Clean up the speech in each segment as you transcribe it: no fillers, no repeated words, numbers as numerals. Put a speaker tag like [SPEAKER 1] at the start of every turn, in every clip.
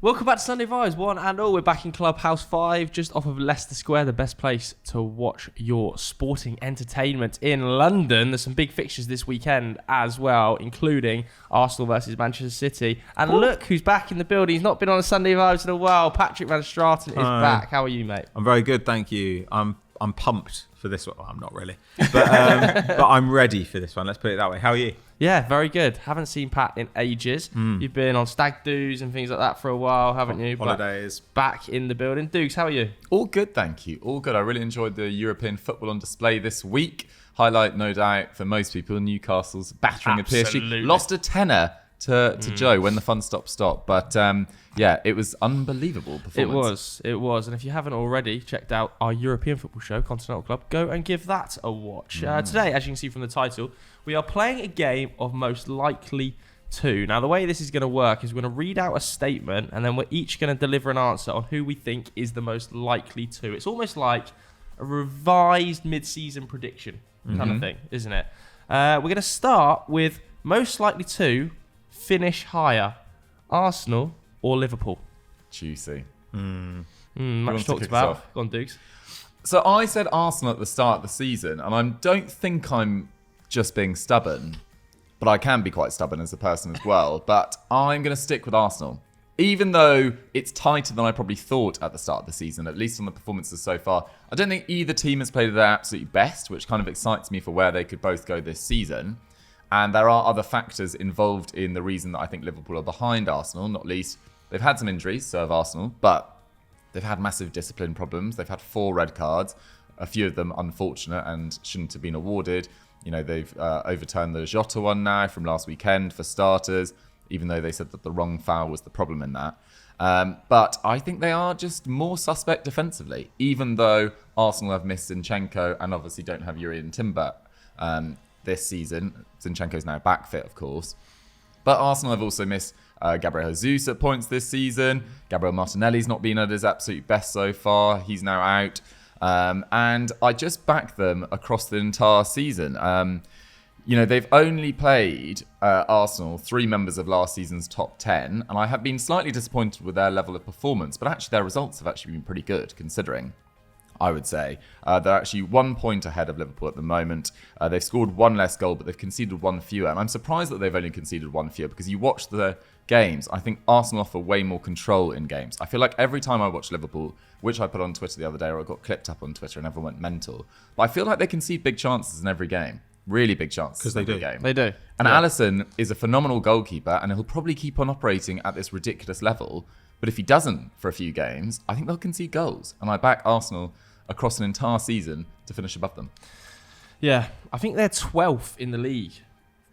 [SPEAKER 1] Welcome back to Sunday Vibes, one and all. We're back in Clubhouse 5, just off of Leicester Square, the best place to watch your sporting entertainment in London. There's some big fixtures this weekend as well, including Arsenal versus Manchester City. And look who's back in the building. He's not been on a Sunday Vibes in a while. Patrick Van Straten is back. How are you, mate?
[SPEAKER 2] I'm very good, thank you. I'm pumped for this one. Well, I'm not really, but I'm ready for this one. Let's put it that way. How are you?
[SPEAKER 1] Yeah, very good. Haven't seen Pat in ages. You've been on stag do's and things like that for a while, haven't you?
[SPEAKER 2] Holidays.
[SPEAKER 1] But back in the building. Dukes, how are you?
[SPEAKER 3] All good, thank you. All good. I really enjoyed the European football on display this week. Highlight, no doubt, for most people, Newcastle's battering of PSG. Lost a tenner to Joe when the fun stopped. But yeah, it was unbelievable performance.
[SPEAKER 1] It was. And if you haven't already checked out our European football show, Continental Club, go and give that a watch. Today, as you can see from the title, we are playing a game of most likely to. Now, the way this is going to work is we're going to read out a statement and then we're each going to deliver an answer on who we think is the most likely to. It's almost like a revised mid-season prediction kind of thing, isn't it? We're going to start with most likely to finish higher, Arsenal or Liverpool.
[SPEAKER 3] Juicy.
[SPEAKER 1] Much talked about. Go on, Dukes.
[SPEAKER 3] So I said Arsenal at the start of the season, and I don't think I'm just being stubborn, but I can be quite stubborn as a person as well. But I'm going to stick with Arsenal. Even though it's tighter than I probably thought at the start of the season, at least on the performances so far, I don't think either team has played at their absolute best, which kind of excites me for where they could both go this season. And there are other factors involved in the reason that I think Liverpool are behind Arsenal, not least they've had some injuries, so have Arsenal, but they've had massive discipline problems. They've had 4 red cards, a few of them unfortunate and shouldn't have been awarded. You know, they've overturned the Jota one now from last weekend for starters, even though they said that the wrong foul was the problem in that. But I think they are just more suspect defensively, even though Arsenal have missed Zinchenko and obviously don't have Jurrien Timber this season. Zinchenko's now back fit, of course. But Arsenal have also missed Gabriel Jesus at points this season. Gabriel Martinelli's not been at his absolute best so far. He's now out. And I just back them across the entire season. You know, they've only played Arsenal 3 members of last season's top 10. And I have been slightly disappointed with their level of performance. But actually, their results have actually been pretty good, considering. I would say. They're actually 1 point ahead of Liverpool at the moment. They've scored 1 less goal, but they've conceded 1 fewer. And I'm surprised that they've only conceded 1 fewer, because you watch the games, I think Arsenal offer way more control in games. I feel like every time I watch Liverpool, which I put on Twitter the other day, or it got clipped up on Twitter and everyone went mental, but I feel like they concede big chances in every game. Really big chances.
[SPEAKER 2] Because they do.
[SPEAKER 1] They do.
[SPEAKER 3] And Alisson is a phenomenal goalkeeper, and he'll probably keep on operating at this ridiculous level. But if he doesn't for a few games, I think they'll concede goals. And I back Arsenal across an entire season to finish above them.
[SPEAKER 1] Yeah, I think they're 12th in the league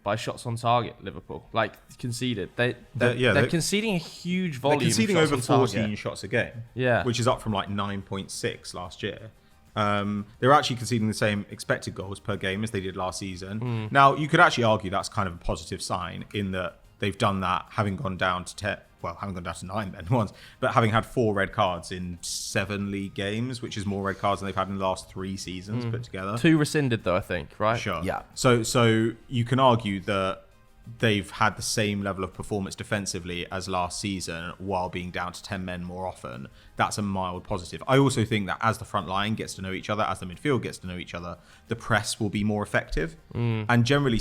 [SPEAKER 1] by shots on target, Liverpool. Like, conceded. They're conceding a huge volume.
[SPEAKER 2] They're conceding
[SPEAKER 1] of shots
[SPEAKER 2] over
[SPEAKER 1] on
[SPEAKER 2] 14
[SPEAKER 1] target.
[SPEAKER 2] shots a game,
[SPEAKER 1] Yeah.
[SPEAKER 2] which is up from like 9.6 last year. They're actually conceding the same expected goals per game as they did last season. Now, you could actually argue that's kind of a positive sign in that they've done that, having gone down to 10. Well, having gone down to 9 then once, but having had 4 red cards in 7 league games, which is more red cards than they've had in the last 3 seasons put together.
[SPEAKER 1] 2 rescinded though, I think, right?
[SPEAKER 2] Sure.
[SPEAKER 3] Yeah.
[SPEAKER 2] So you can argue that they've had the same level of performance defensively as last season while being down to 10 men more often. That's a mild positive. I also think that as the front line gets to know each other, as the midfield gets to know each other, the press will be more effective. And generally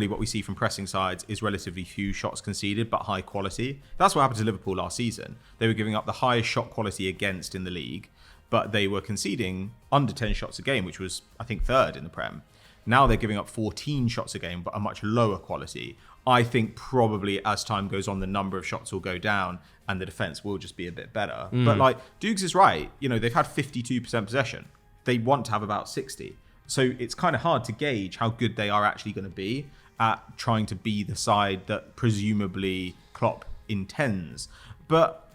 [SPEAKER 2] what we see from pressing sides is relatively few shots conceded, but high quality. That's what happened to Liverpool last season. They were giving up the highest shot quality against in the league, but they were conceding under 10 shots a game, which was, I think, 3rd in the Prem. Now they're giving up 14 shots a game, but a much lower quality. I think probably as time goes on, the number of shots will go down and the defense will just be a bit better. But like Dukes is right. You know, they've had 52% possession. They want to have about 60. So it's kind of hard to gauge how good they are actually going to be at trying to be the side that presumably Klopp intends. But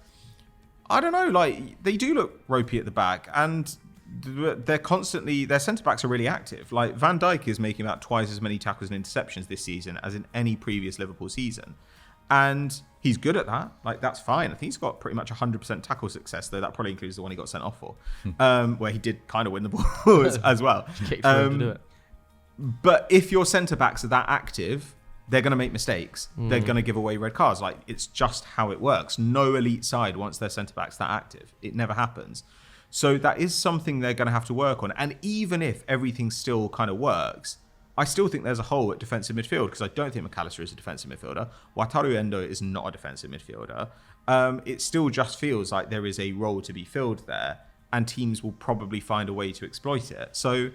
[SPEAKER 2] I don't know, like they do look ropey at the back, and their centre backs are really active. Like Van Dijk is making about twice as many tackles and interceptions this season as in any previous Liverpool season, and he's good at that. Like that's fine. I think he's got pretty much 100% tackle success, though that probably includes the one he got sent off for, where he did kind of win the ball as well.
[SPEAKER 1] Kicked through to do it.
[SPEAKER 2] But if your centre backs are that active, they're going to make mistakes. They're going to give away red cards. Like, it's just how it works. No elite side wants their centre-backs that active. It never happens. So that is something they're going to have to work on. And even if everything still kind of works, I still think there's a hole at defensive midfield, because I don't think McAllister is a defensive midfielder. Wataru Endo is not a defensive midfielder. It still just feels like there is a role to be filled there, and teams will probably find a way to exploit it. So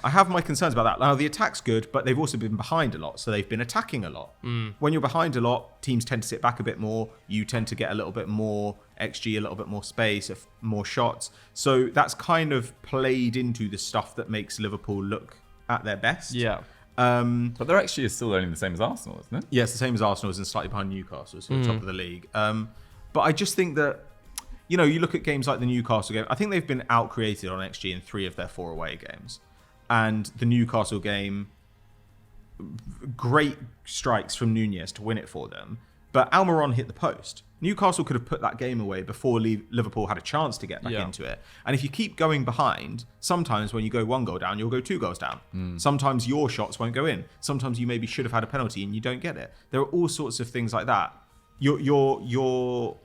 [SPEAKER 2] I have my concerns about that. Now, the attack's good, but they've also been behind a lot, so they've been attacking a lot. When you're behind a lot, teams tend to sit back a bit more. You tend to get a little bit more XG, a little bit more space, more shots. So that's kind of played into the stuff that makes Liverpool look at their best.
[SPEAKER 1] Yeah.
[SPEAKER 3] But their XG is still only the same as Arsenal, isn't it?
[SPEAKER 2] Yeah, it's the same as Arsenal's and slightly behind Newcastle, so top of the league. But I just think that, you look at games like the Newcastle game. I think they've been out-created on XG in 3 of their 4 away games. And the Newcastle game, great strikes from Nunez to win it for them. But Almiron hit the post. Newcastle could have put that game away before Liverpool had a chance to get back into it. And if you keep going behind, sometimes when you go 1 goal down, you'll go 2 goals down. Sometimes your shots won't go in. Sometimes you maybe should have had a penalty and you don't get it. There are all sorts of things like that. You're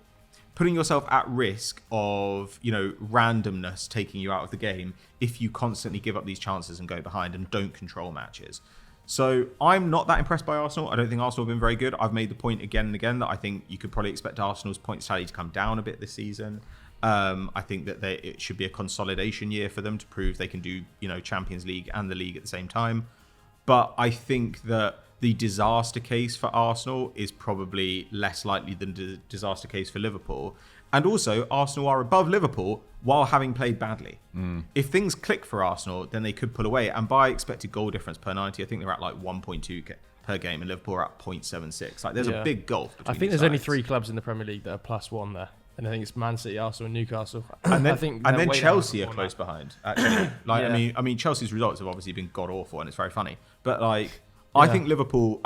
[SPEAKER 2] putting yourself at risk of, randomness taking you out of the game if you constantly give up these chances and go behind and don't control matches. So I'm not that impressed by Arsenal. I don't think Arsenal have been very good. I've made the point again and again that I think you could probably expect Arsenal's points tally to come down a bit this season. I think that it should be a consolidation year for them to prove they can do, Champions League and the league at the same time. But I think that the disaster case for Arsenal is probably less likely than the disaster case for Liverpool. And also, Arsenal are above Liverpool while having played badly. If things click for Arsenal, then they could pull away. And by expected goal difference per 90, I think they're at like 1.2 per game, and Liverpool are at 0.76. Like, there's a big gulf between
[SPEAKER 1] I think there's
[SPEAKER 2] sides.
[SPEAKER 1] only 3 clubs in the Premier League that are +1 there. And I think it's Man City, Arsenal, and Newcastle.
[SPEAKER 2] And then,
[SPEAKER 1] I think
[SPEAKER 2] and then
[SPEAKER 1] way
[SPEAKER 2] Chelsea
[SPEAKER 1] down
[SPEAKER 2] are close behind, actually.
[SPEAKER 1] Yeah.
[SPEAKER 2] I mean, Chelsea's results have obviously been god awful, and it's very funny. But I think Liverpool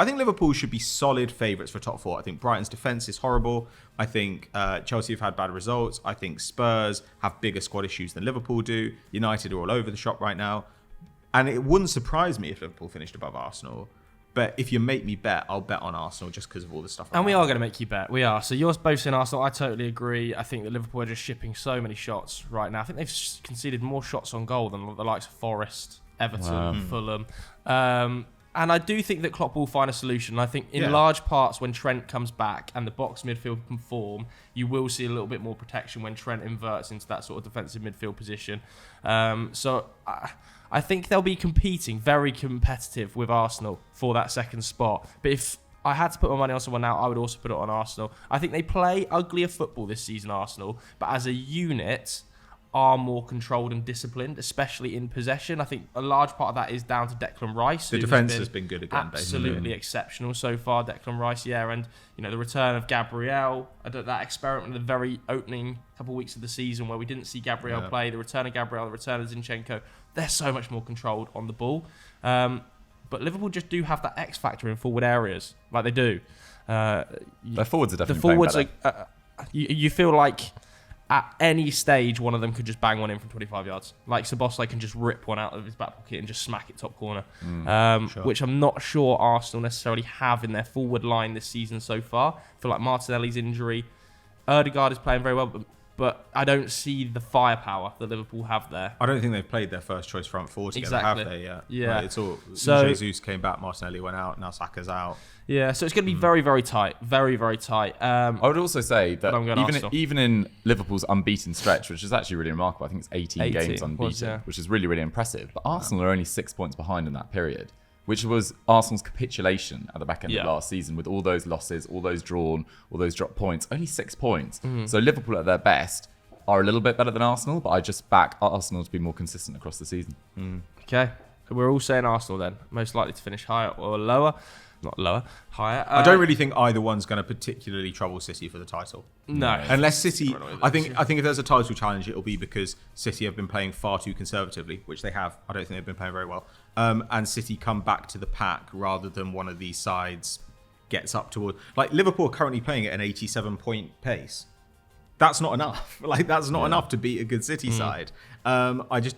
[SPEAKER 2] should be solid favourites for top 4. I think Brighton's defence is horrible. I think Chelsea have had bad results. I think Spurs have bigger squad issues than Liverpool do. United are all over the shop right now. And it wouldn't surprise me if Liverpool finished above Arsenal. But if you make me bet, I'll bet on Arsenal just because of all the stuff.
[SPEAKER 1] And we are going to make you bet. We are. So you're both saying Arsenal. I totally agree. I think that Liverpool are just shipping so many shots right now. I think they've conceded more shots on goal than the likes of Forest, Everton, Fulham. And I do think that Klopp will find a solution. I think in large parts, when Trent comes back and the box midfield can form, you will see a little bit more protection when Trent inverts into that sort of defensive midfield position. So I think they'll be competing, very competitive with Arsenal for that second spot. But if I had to put my money on someone now, I would also put it on Arsenal. I think they play uglier football this season, Arsenal, but as a unit are more controlled and disciplined, especially in possession. I think a large part of that is down to Declan Rice.
[SPEAKER 2] The defence has been good again,
[SPEAKER 1] absolutely exceptional so far, Declan Rice, and the return of Gabriel, that experiment in the very opening couple of weeks of the season where we didn't see Gabriel play, the return of Gabriel, the return of Zinchenko, they're so much more controlled on the ball. But Liverpool just do have that X factor in forward areas, like they do.
[SPEAKER 3] Their forwards are definitely
[SPEAKER 1] the forwards
[SPEAKER 3] playing better.
[SPEAKER 1] You feel like at any stage, one of them could just bang one in from 25 yards. Like Szoboszlai can just rip one out of his back pocket and just smack it top corner, which I'm not sure Arsenal necessarily have in their forward line this season so far. I feel like Martinelli's injury, Ødegaard is playing very well, but I don't see the firepower that Liverpool have there.
[SPEAKER 2] I don't think they've played their first choice front four together, have they?
[SPEAKER 1] Yeah.
[SPEAKER 2] It's all.
[SPEAKER 1] So
[SPEAKER 2] Jesus came back, Martinelli went out, now Saka's out.
[SPEAKER 1] Yeah, so it's going to be very, very tight. Very, very tight. I
[SPEAKER 3] would also say that even in Liverpool's unbeaten stretch, which is actually really remarkable, I think it's 18 games unbeaten, which is really, really impressive. But Arsenal are only 6 points behind in that period, which was Arsenal's capitulation at the back end of last season with all those losses, all those drawn, all those dropped points. Only 6 points. So Liverpool at their best are a little bit better than Arsenal, but I just back Arsenal to be more consistent across the season.
[SPEAKER 1] Okay. We're all saying Arsenal then. Most likely to finish higher or lower. Not lower, higher.
[SPEAKER 2] I don't really think either one's going to particularly trouble City for the title.
[SPEAKER 1] No.
[SPEAKER 2] Unless City... I think if there's a title challenge, it'll be because City have been playing far too conservatively, which they have. I don't think they've been playing very well. And City come back to the pack rather than one of these sides gets up toward... Like, Liverpool are currently playing at an 87-point pace. That's not enough. That's not enough to beat a good City side. I just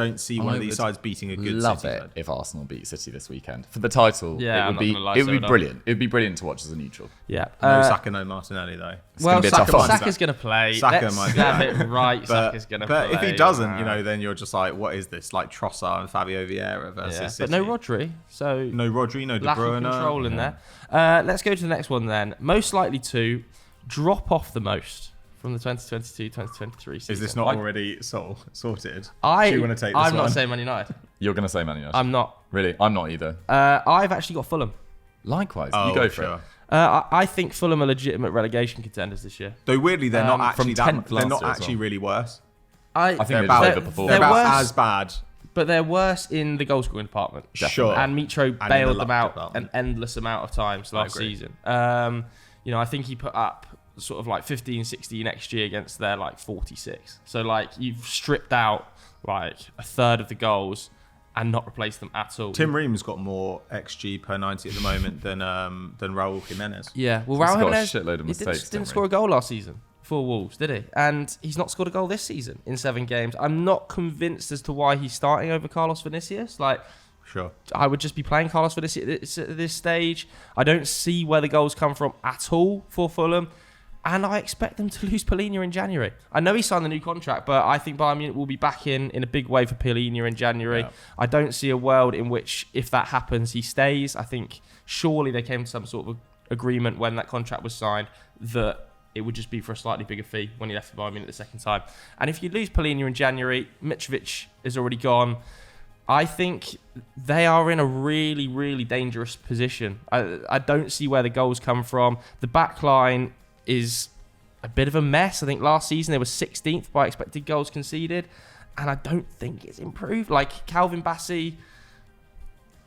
[SPEAKER 2] don't see one of these sides beating a good
[SPEAKER 3] love
[SPEAKER 2] City
[SPEAKER 3] it
[SPEAKER 2] side.
[SPEAKER 3] if Arsenal beat City this weekend for the title.
[SPEAKER 1] Yeah,
[SPEAKER 3] it
[SPEAKER 1] I'm
[SPEAKER 3] would
[SPEAKER 1] not gonna lie,
[SPEAKER 3] be
[SPEAKER 1] so would I.
[SPEAKER 3] brilliant. It would be brilliant to watch as a neutral.
[SPEAKER 1] Yeah.
[SPEAKER 2] No Saka, no Martinelli though.
[SPEAKER 3] It's gonna be a tough one.
[SPEAKER 1] Saka's going to play.
[SPEAKER 2] Saka
[SPEAKER 1] Let's
[SPEAKER 2] might be
[SPEAKER 1] have
[SPEAKER 2] back.
[SPEAKER 1] it right. Saka's going to play.
[SPEAKER 2] But if he doesn't, then you're just like, what is this? Like Trossard and Fabio Vieira versus
[SPEAKER 1] Yeah.
[SPEAKER 2] City.
[SPEAKER 1] But no Rodri, so
[SPEAKER 2] No Rodri, no De
[SPEAKER 1] lack of
[SPEAKER 2] Bruyne.
[SPEAKER 1] control in there. Let's go to the next one then. Most likely to drop off the most from the 2022-2023 season.
[SPEAKER 2] Is this not already sorted?
[SPEAKER 1] I,
[SPEAKER 2] Do you want to take this
[SPEAKER 1] I'm
[SPEAKER 2] one?
[SPEAKER 1] not saying Man United.
[SPEAKER 3] You're going to say Man United.
[SPEAKER 1] I'm not.
[SPEAKER 3] Really? I'm not either.
[SPEAKER 1] I've actually got Fulham.
[SPEAKER 3] Likewise.
[SPEAKER 2] Oh,
[SPEAKER 3] you go for
[SPEAKER 2] sure.
[SPEAKER 3] it.
[SPEAKER 1] I think Fulham are legitimate relegation contenders this year.
[SPEAKER 2] Though weirdly, they're not actually
[SPEAKER 3] from 10th
[SPEAKER 2] they're
[SPEAKER 3] last
[SPEAKER 2] not
[SPEAKER 3] year as
[SPEAKER 2] actually
[SPEAKER 3] well.
[SPEAKER 2] really worse.
[SPEAKER 3] I think
[SPEAKER 2] They're
[SPEAKER 3] they
[SPEAKER 2] about,
[SPEAKER 3] just overperformed.
[SPEAKER 2] they're about
[SPEAKER 1] worse.
[SPEAKER 2] as bad.
[SPEAKER 1] But they're worse in the goal scoring department.
[SPEAKER 2] Sure.
[SPEAKER 1] And Mitro
[SPEAKER 2] in the
[SPEAKER 1] bailed
[SPEAKER 2] luck
[SPEAKER 1] them out
[SPEAKER 2] department.
[SPEAKER 1] an endless amount of times last
[SPEAKER 2] agree.
[SPEAKER 1] season. I think he put up sort of like 15, 16 XG against their like 46. So like you've stripped out like a third of the goals and not replaced them at all.
[SPEAKER 2] Tim Ream's got more XG per 90 at the moment than Raul Jimenez.
[SPEAKER 1] Yeah, well,
[SPEAKER 3] He's
[SPEAKER 1] Raul
[SPEAKER 3] got a
[SPEAKER 1] Jimenez
[SPEAKER 3] shitload of
[SPEAKER 1] he
[SPEAKER 3] mistakes,
[SPEAKER 1] didn't
[SPEAKER 3] Tim
[SPEAKER 1] score a goal last season for Wolves, did he? And he's not scored a goal this season in 7 games. I'm not convinced as to why he's starting over Carlos Vinicius. Like,
[SPEAKER 2] Sure.
[SPEAKER 1] I would just be playing Carlos Vinicius at this stage. I don't see where the goals come from at all for Fulham. And I expect them to lose Palhinha in January. I know he signed the new contract, but I think Bayern Munich will be back in a big way for Palhinha in January.
[SPEAKER 3] Yeah.
[SPEAKER 1] I don't see a world in which, if that happens, he stays. I think surely they came to some sort of agreement when that contract was signed that it would just be for a slightly bigger fee when he left Bayern Munich the second time. And if you lose Palhinha in January, Mitrovic is already gone. I think they are in a really, really dangerous position. I don't see where the goals come from. The back line is a bit of a mess. I think last season they were 16th by expected goals conceded, and I don't think it's improved. Like Calvin Bassey,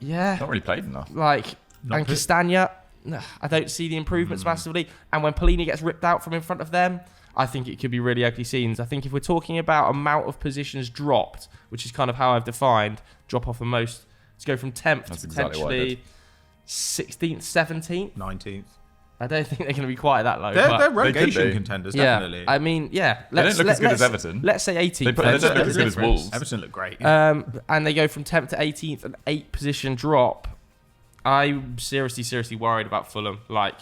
[SPEAKER 3] Not really played enough.
[SPEAKER 1] And Castagna, I don't see the improvements massively. And when Palhinha gets ripped out from in front of them, I think it could be really ugly scenes. I think if we're talking about amount of positions dropped, which is kind of how I've defined drop off the most, to go from 10th
[SPEAKER 3] That's
[SPEAKER 1] to
[SPEAKER 3] exactly what I
[SPEAKER 1] potentially 16th, 17th.
[SPEAKER 2] 19th.
[SPEAKER 1] I don't think they're going to be quite that low.
[SPEAKER 2] They're
[SPEAKER 1] but
[SPEAKER 2] relegation
[SPEAKER 3] be.
[SPEAKER 2] contenders,
[SPEAKER 1] yeah,
[SPEAKER 2] definitely.
[SPEAKER 1] I mean, yeah.
[SPEAKER 3] They don't look as good as Everton.
[SPEAKER 1] Let's say 18th.
[SPEAKER 3] They don't look as good as Wolves.
[SPEAKER 2] Everton look great.
[SPEAKER 1] And they go from 10th to 18th, an 8-position drop. I'm seriously worried about Fulham. Like,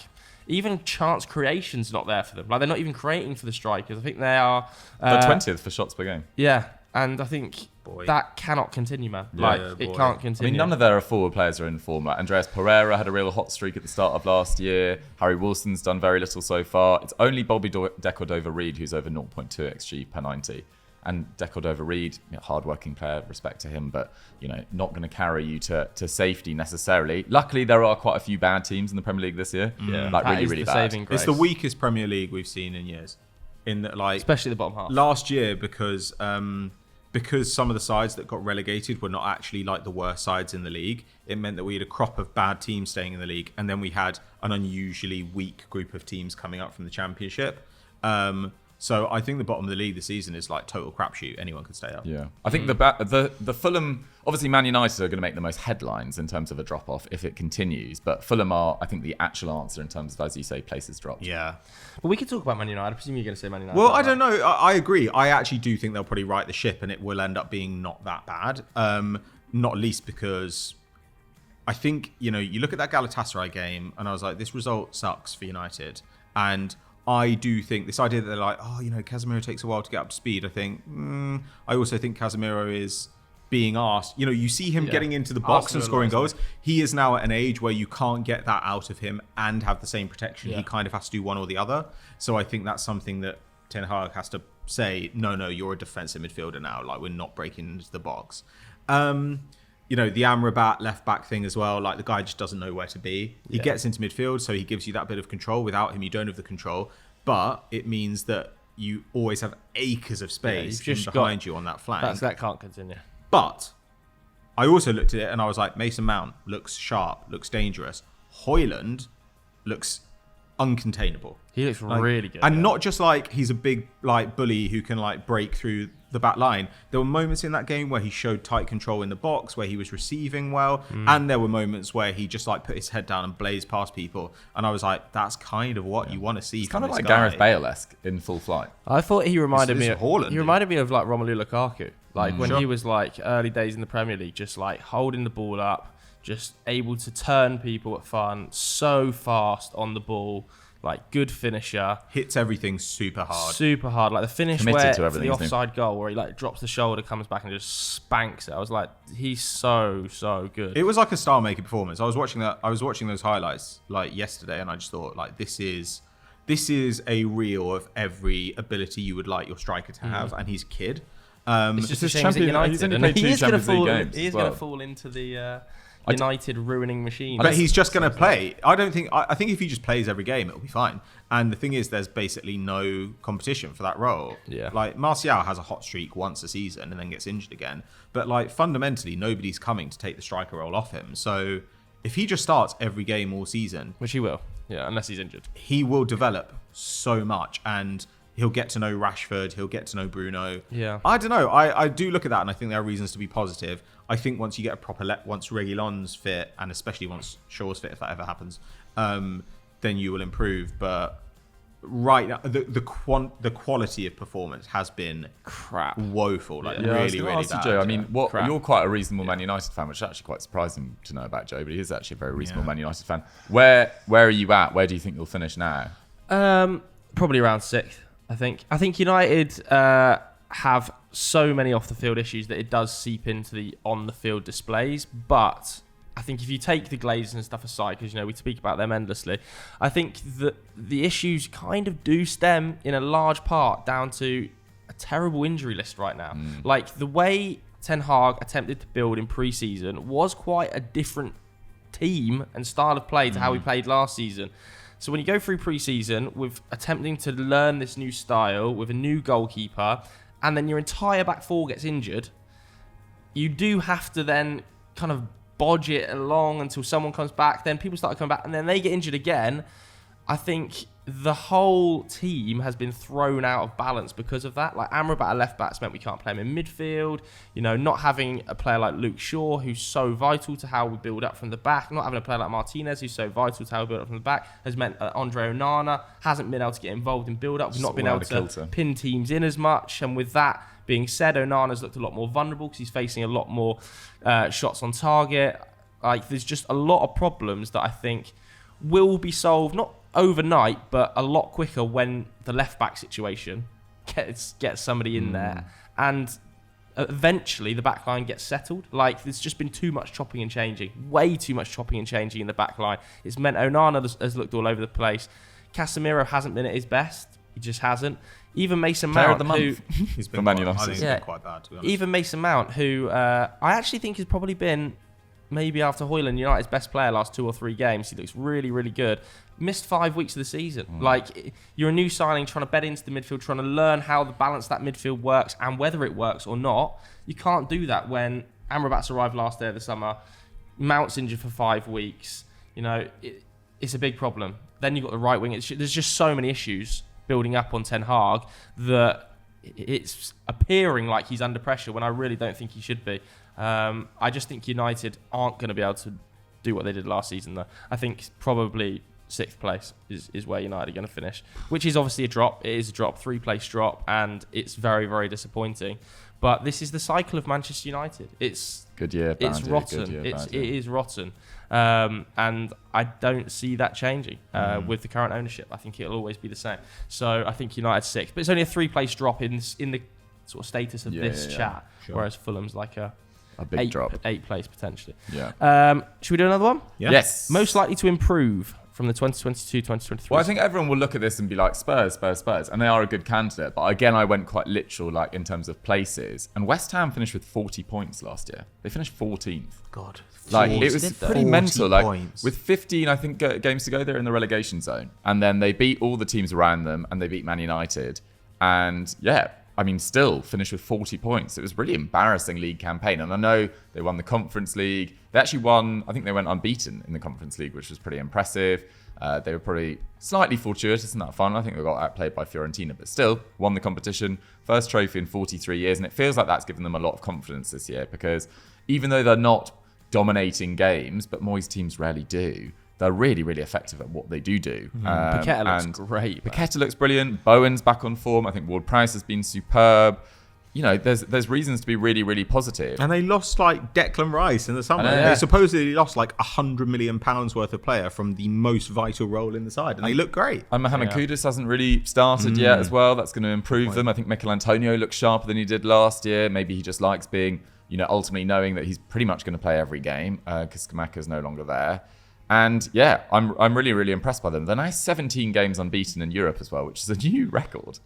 [SPEAKER 1] even chance creation's not there for them. Like, they're not even creating for the strikers. I think they are...
[SPEAKER 3] They're 20th for shots per game.
[SPEAKER 1] Yeah, and I think
[SPEAKER 2] Boy.
[SPEAKER 1] that cannot continue, man.
[SPEAKER 2] Yeah,
[SPEAKER 1] it
[SPEAKER 2] boy.
[SPEAKER 1] can't
[SPEAKER 3] I
[SPEAKER 1] continue.
[SPEAKER 3] mean, none of their forward players are in form. Like Andreas Pereira had a real hot streak at the start of last year. Harry Wilson's done very little so far. It's only Bobby Decordova-Reid who's over 0.2 XG per 90. And Decordova-Reid, hard-working player, respect to him, but not going to carry you to safety necessarily. Luckily, there are quite a few bad teams in the Premier League this year.
[SPEAKER 1] Yeah,
[SPEAKER 3] like
[SPEAKER 1] that
[SPEAKER 3] really,
[SPEAKER 1] is
[SPEAKER 3] really
[SPEAKER 1] the
[SPEAKER 3] bad.
[SPEAKER 1] saving grace.
[SPEAKER 2] It's the weakest Premier League we've seen in years. In that,
[SPEAKER 1] Especially the bottom half.
[SPEAKER 2] last year, because some of the sides that got relegated were not actually like the worst sides in the league. It meant that we had a crop of bad teams staying in the league, and then we had an unusually weak group of teams coming up from the Championship. So I think the bottom of the league this season is like total crapshoot. Anyone could stay up.
[SPEAKER 3] Yeah, I think the Fulham, obviously Man United are going to make the most headlines in terms of a drop off if it continues, but Fulham are, I think, the actual answer in terms of, as you say, places dropped.
[SPEAKER 2] Yeah.
[SPEAKER 1] But we could talk about Man United. I presume you're going to say Man United.
[SPEAKER 2] Well, I don't know. I agree. I actually do think they'll probably right the ship, and it will end up being not that bad. Not least because I think you look at that Galatasaray game, and I was like, this result sucks for United, and I do think this idea that they're like, Casemiro takes a while to get up to speed. I think, I also think Casemiro is being asked. You see him getting into the box and scoring goals. He is now at an age where you can't get that out of him and have the same protection.
[SPEAKER 1] Yeah.
[SPEAKER 2] He kind of has to do one or the other. So I think that's something that Ten Hag has to say, no, you're a defensive midfielder now. Like, we're not breaking into the box. The Amrabat left back thing as well. Like, the guy just doesn't know where to be. He gets into midfield, so he gives you that bit of control. Without him, you don't have the control. But it means that you always have acres of space behind you on that flank.
[SPEAKER 1] That can't continue.
[SPEAKER 2] But I also looked at it and I was like, Mason Mount looks sharp, looks dangerous. Højlund looks uncontainable.
[SPEAKER 1] He looks really good.
[SPEAKER 2] And not just like he's a big bully who can break through the back line. There were moments in that game where he showed tight control in the box, where he was receiving well, and there were moments where he just like put his head down and blazed past people. And I was like, that's kind of what you want to see.
[SPEAKER 3] It's
[SPEAKER 2] from
[SPEAKER 3] kind of
[SPEAKER 2] this
[SPEAKER 3] like
[SPEAKER 2] guy.
[SPEAKER 3] Gareth Bale-esque in full flight.
[SPEAKER 1] I thought he reminded
[SPEAKER 2] This
[SPEAKER 1] me
[SPEAKER 2] is Haaland,
[SPEAKER 1] he reminded me of like Romelu Lukaku. Like when
[SPEAKER 2] Sure.
[SPEAKER 1] he was like early days in the Premier League, just like holding the ball up, just able to turn people at fun, so fast on the ball, like good finisher.
[SPEAKER 2] Hits everything super hard.
[SPEAKER 1] Super hard. Like the finish
[SPEAKER 3] Committed
[SPEAKER 1] where
[SPEAKER 3] to
[SPEAKER 1] for
[SPEAKER 3] everything,
[SPEAKER 1] the
[SPEAKER 3] isn't he?
[SPEAKER 1] offside goal where he like drops the shoulder, comes back and just spanks it. I was like, he's so good.
[SPEAKER 2] It was like a star-making performance. I was watching those highlights like yesterday, and I just thought like this is a reel of every ability you would like your striker to have, and he's a kid.
[SPEAKER 1] It's just a
[SPEAKER 3] his
[SPEAKER 1] shame he's at
[SPEAKER 3] champion-
[SPEAKER 1] United.
[SPEAKER 3] he's only
[SPEAKER 1] and
[SPEAKER 3] played
[SPEAKER 1] he
[SPEAKER 3] two
[SPEAKER 1] is going to
[SPEAKER 3] Champions League
[SPEAKER 1] fall.
[SPEAKER 3] games
[SPEAKER 1] He is
[SPEAKER 3] as
[SPEAKER 1] going to
[SPEAKER 3] well.
[SPEAKER 1] fall into the United ruining machine.
[SPEAKER 2] But he's just going to play. I think if he just plays every game, it'll be fine. And the thing is, there's basically no competition for that role.
[SPEAKER 1] Yeah.
[SPEAKER 2] Like Martial has a hot streak once a season and then gets injured again. But like fundamentally, nobody's coming to take the striker role off him. So if he just starts every game all season,
[SPEAKER 1] Which he will. Yeah, unless he's injured.
[SPEAKER 2] he will develop so much, and he'll get to know Rashford, he'll get to know Bruno.
[SPEAKER 1] Yeah.
[SPEAKER 2] I don't know. I do look at that, and I think there are reasons to be positive. I think once you get a proper once Reguilon's fit, and especially once Shaw's fit, if that ever happens, then you will improve. But right now, the quality of performance has been
[SPEAKER 1] Crap.
[SPEAKER 2] woeful. Like
[SPEAKER 3] Yeah, I was
[SPEAKER 2] really,
[SPEAKER 3] gonna
[SPEAKER 2] really
[SPEAKER 3] ask you,
[SPEAKER 2] bad.
[SPEAKER 3] Joe. I mean,
[SPEAKER 1] Crap.
[SPEAKER 3] you're quite a reasonable Man United fan, which is actually quite surprising to know about Joe. But he is actually a very reasonable
[SPEAKER 2] Yeah.
[SPEAKER 3] Man United fan. Where are you at? Where do you think you'll finish now?
[SPEAKER 1] Probably around sixth, I think. I think United have so many off the field issues that it does seep into the on the field displays. But I think if you take the Glazers and stuff aside, because we speak about them endlessly, I think that the issues kind of do stem in a large part down to a terrible injury list right now. Like the way Ten Hag attempted to build in pre-season was quite a different team and style of play to how we played last season. So when you go through pre-season with attempting to learn this new style with a new goalkeeper, and then your entire back four gets injured, you do have to then kind of bodge it along until someone comes back. Then people start coming back, and then they get injured again. I think the whole team has been thrown out of balance because of that. Like Amrabat at left back's meant we can't play him in midfield. Not having a player like Luke Shaw, who's so vital to how we build up from the back. Not having a player like Martinez, who's so vital to how we build up from the back, has meant Andre Onana hasn't been able to get involved in build-up. We've not been able to pin teams in as much. And with that being said, Onana's looked a lot more vulnerable because he's facing a lot more shots on target. Like there's just a lot of problems that I think will be solved, not overnight, but a lot quicker when the left back situation gets somebody in there, and eventually the back line gets settled. Like there's just been too much chopping and changing, way too much chopping and changing in the back line. It's meant Onana has looked all over the place. Casemiro hasn't been at his best. He just hasn't. Even Mason
[SPEAKER 3] Player
[SPEAKER 1] Mount,
[SPEAKER 3] of the month.
[SPEAKER 2] He's been
[SPEAKER 3] For Man
[SPEAKER 2] quite, I
[SPEAKER 3] United.
[SPEAKER 2] think he's
[SPEAKER 1] Yeah.
[SPEAKER 2] been quite bad, to be honest.
[SPEAKER 1] even Mason Mount, who I actually think has probably been, maybe after Højlund, United's best player last 2 or 3 games. He looks really, really good. Missed 5 weeks of the season. Like, you're a new signing trying to bed into the midfield, trying to learn how the balance that midfield works and whether it works or not. You can't do that when Amrabat's arrived last day of the summer, Mount's injured for 5 weeks. It's a big problem. Then you've got the right wing. There's just so many issues building up on Ten Hag that it's appearing like he's under pressure when I really don't think he should be. I just think United aren't going to be able to do what they did last season, though. I think probably 6th place is where United are going to finish, which is obviously a drop. It is a drop, 3-place drop, and it's very, very disappointing. But this is the cycle of Manchester United. It's
[SPEAKER 3] Good year, bad
[SPEAKER 1] it's
[SPEAKER 3] year,
[SPEAKER 1] rotten.
[SPEAKER 3] good year, bad
[SPEAKER 1] It
[SPEAKER 3] year.
[SPEAKER 1] is rotten. And I don't see that changing with the current ownership. I think it'll always be the same. So I think United's 6th. But it's only a 3-place drop in the sort of status of this chat,
[SPEAKER 2] Sure.
[SPEAKER 1] whereas Fulham's like a
[SPEAKER 3] big drop.
[SPEAKER 1] 8th place potentially.
[SPEAKER 3] Yeah.
[SPEAKER 1] Should we do another one?
[SPEAKER 2] Yeah.
[SPEAKER 3] Yes.
[SPEAKER 1] Most likely to improve from the 2022-2023.
[SPEAKER 3] Well, I think everyone will look at this and be like, Spurs, and they are a good candidate. But again, I went quite literal, like in terms of places. And West Ham finished with 40 points last year. They finished 14th.
[SPEAKER 1] God.
[SPEAKER 3] Like
[SPEAKER 1] 40.
[SPEAKER 3] it was
[SPEAKER 1] Did they?
[SPEAKER 3] pretty
[SPEAKER 2] 40
[SPEAKER 3] mental. Like
[SPEAKER 2] points.
[SPEAKER 3] with 15, I think games to go, they're in the relegation zone, and then they beat all the teams around them, and they beat Man United, and still finished with 40 points. It was a really embarrassing league campaign, and I know they won the Conference League. They actually won. I think they went unbeaten in the Conference League, which was pretty impressive. They were probably slightly fortuitous in that final. I think they got outplayed by Fiorentina, but still won the competition. First trophy in 43 years, and it feels like that's given them a lot of confidence this year because even though they're not dominating games, but Moyes teams rarely do, they're really, really effective at what they do.
[SPEAKER 1] Paqueta looks great.
[SPEAKER 3] Paqueta looks brilliant. Bowen's back on form. I think Ward-Prowse has been superb. You know, there's reasons to be really, really positive.
[SPEAKER 2] And they lost like Declan Rice in the summer.
[SPEAKER 3] I know, yeah.
[SPEAKER 2] They supposedly lost like £100 million worth of player from the most vital role in the side, and they look great.
[SPEAKER 3] And Mohamed Kudus hasn't really started yet as well. That's going to improve them. I think Mikel Antonio looks sharper than he did last year. Maybe he just likes being, ultimately knowing that he's pretty much going to play every game because Scamacca's no longer there. And yeah, I'm really, really impressed by them. They're now 17 games unbeaten in Europe as well, which is a new record.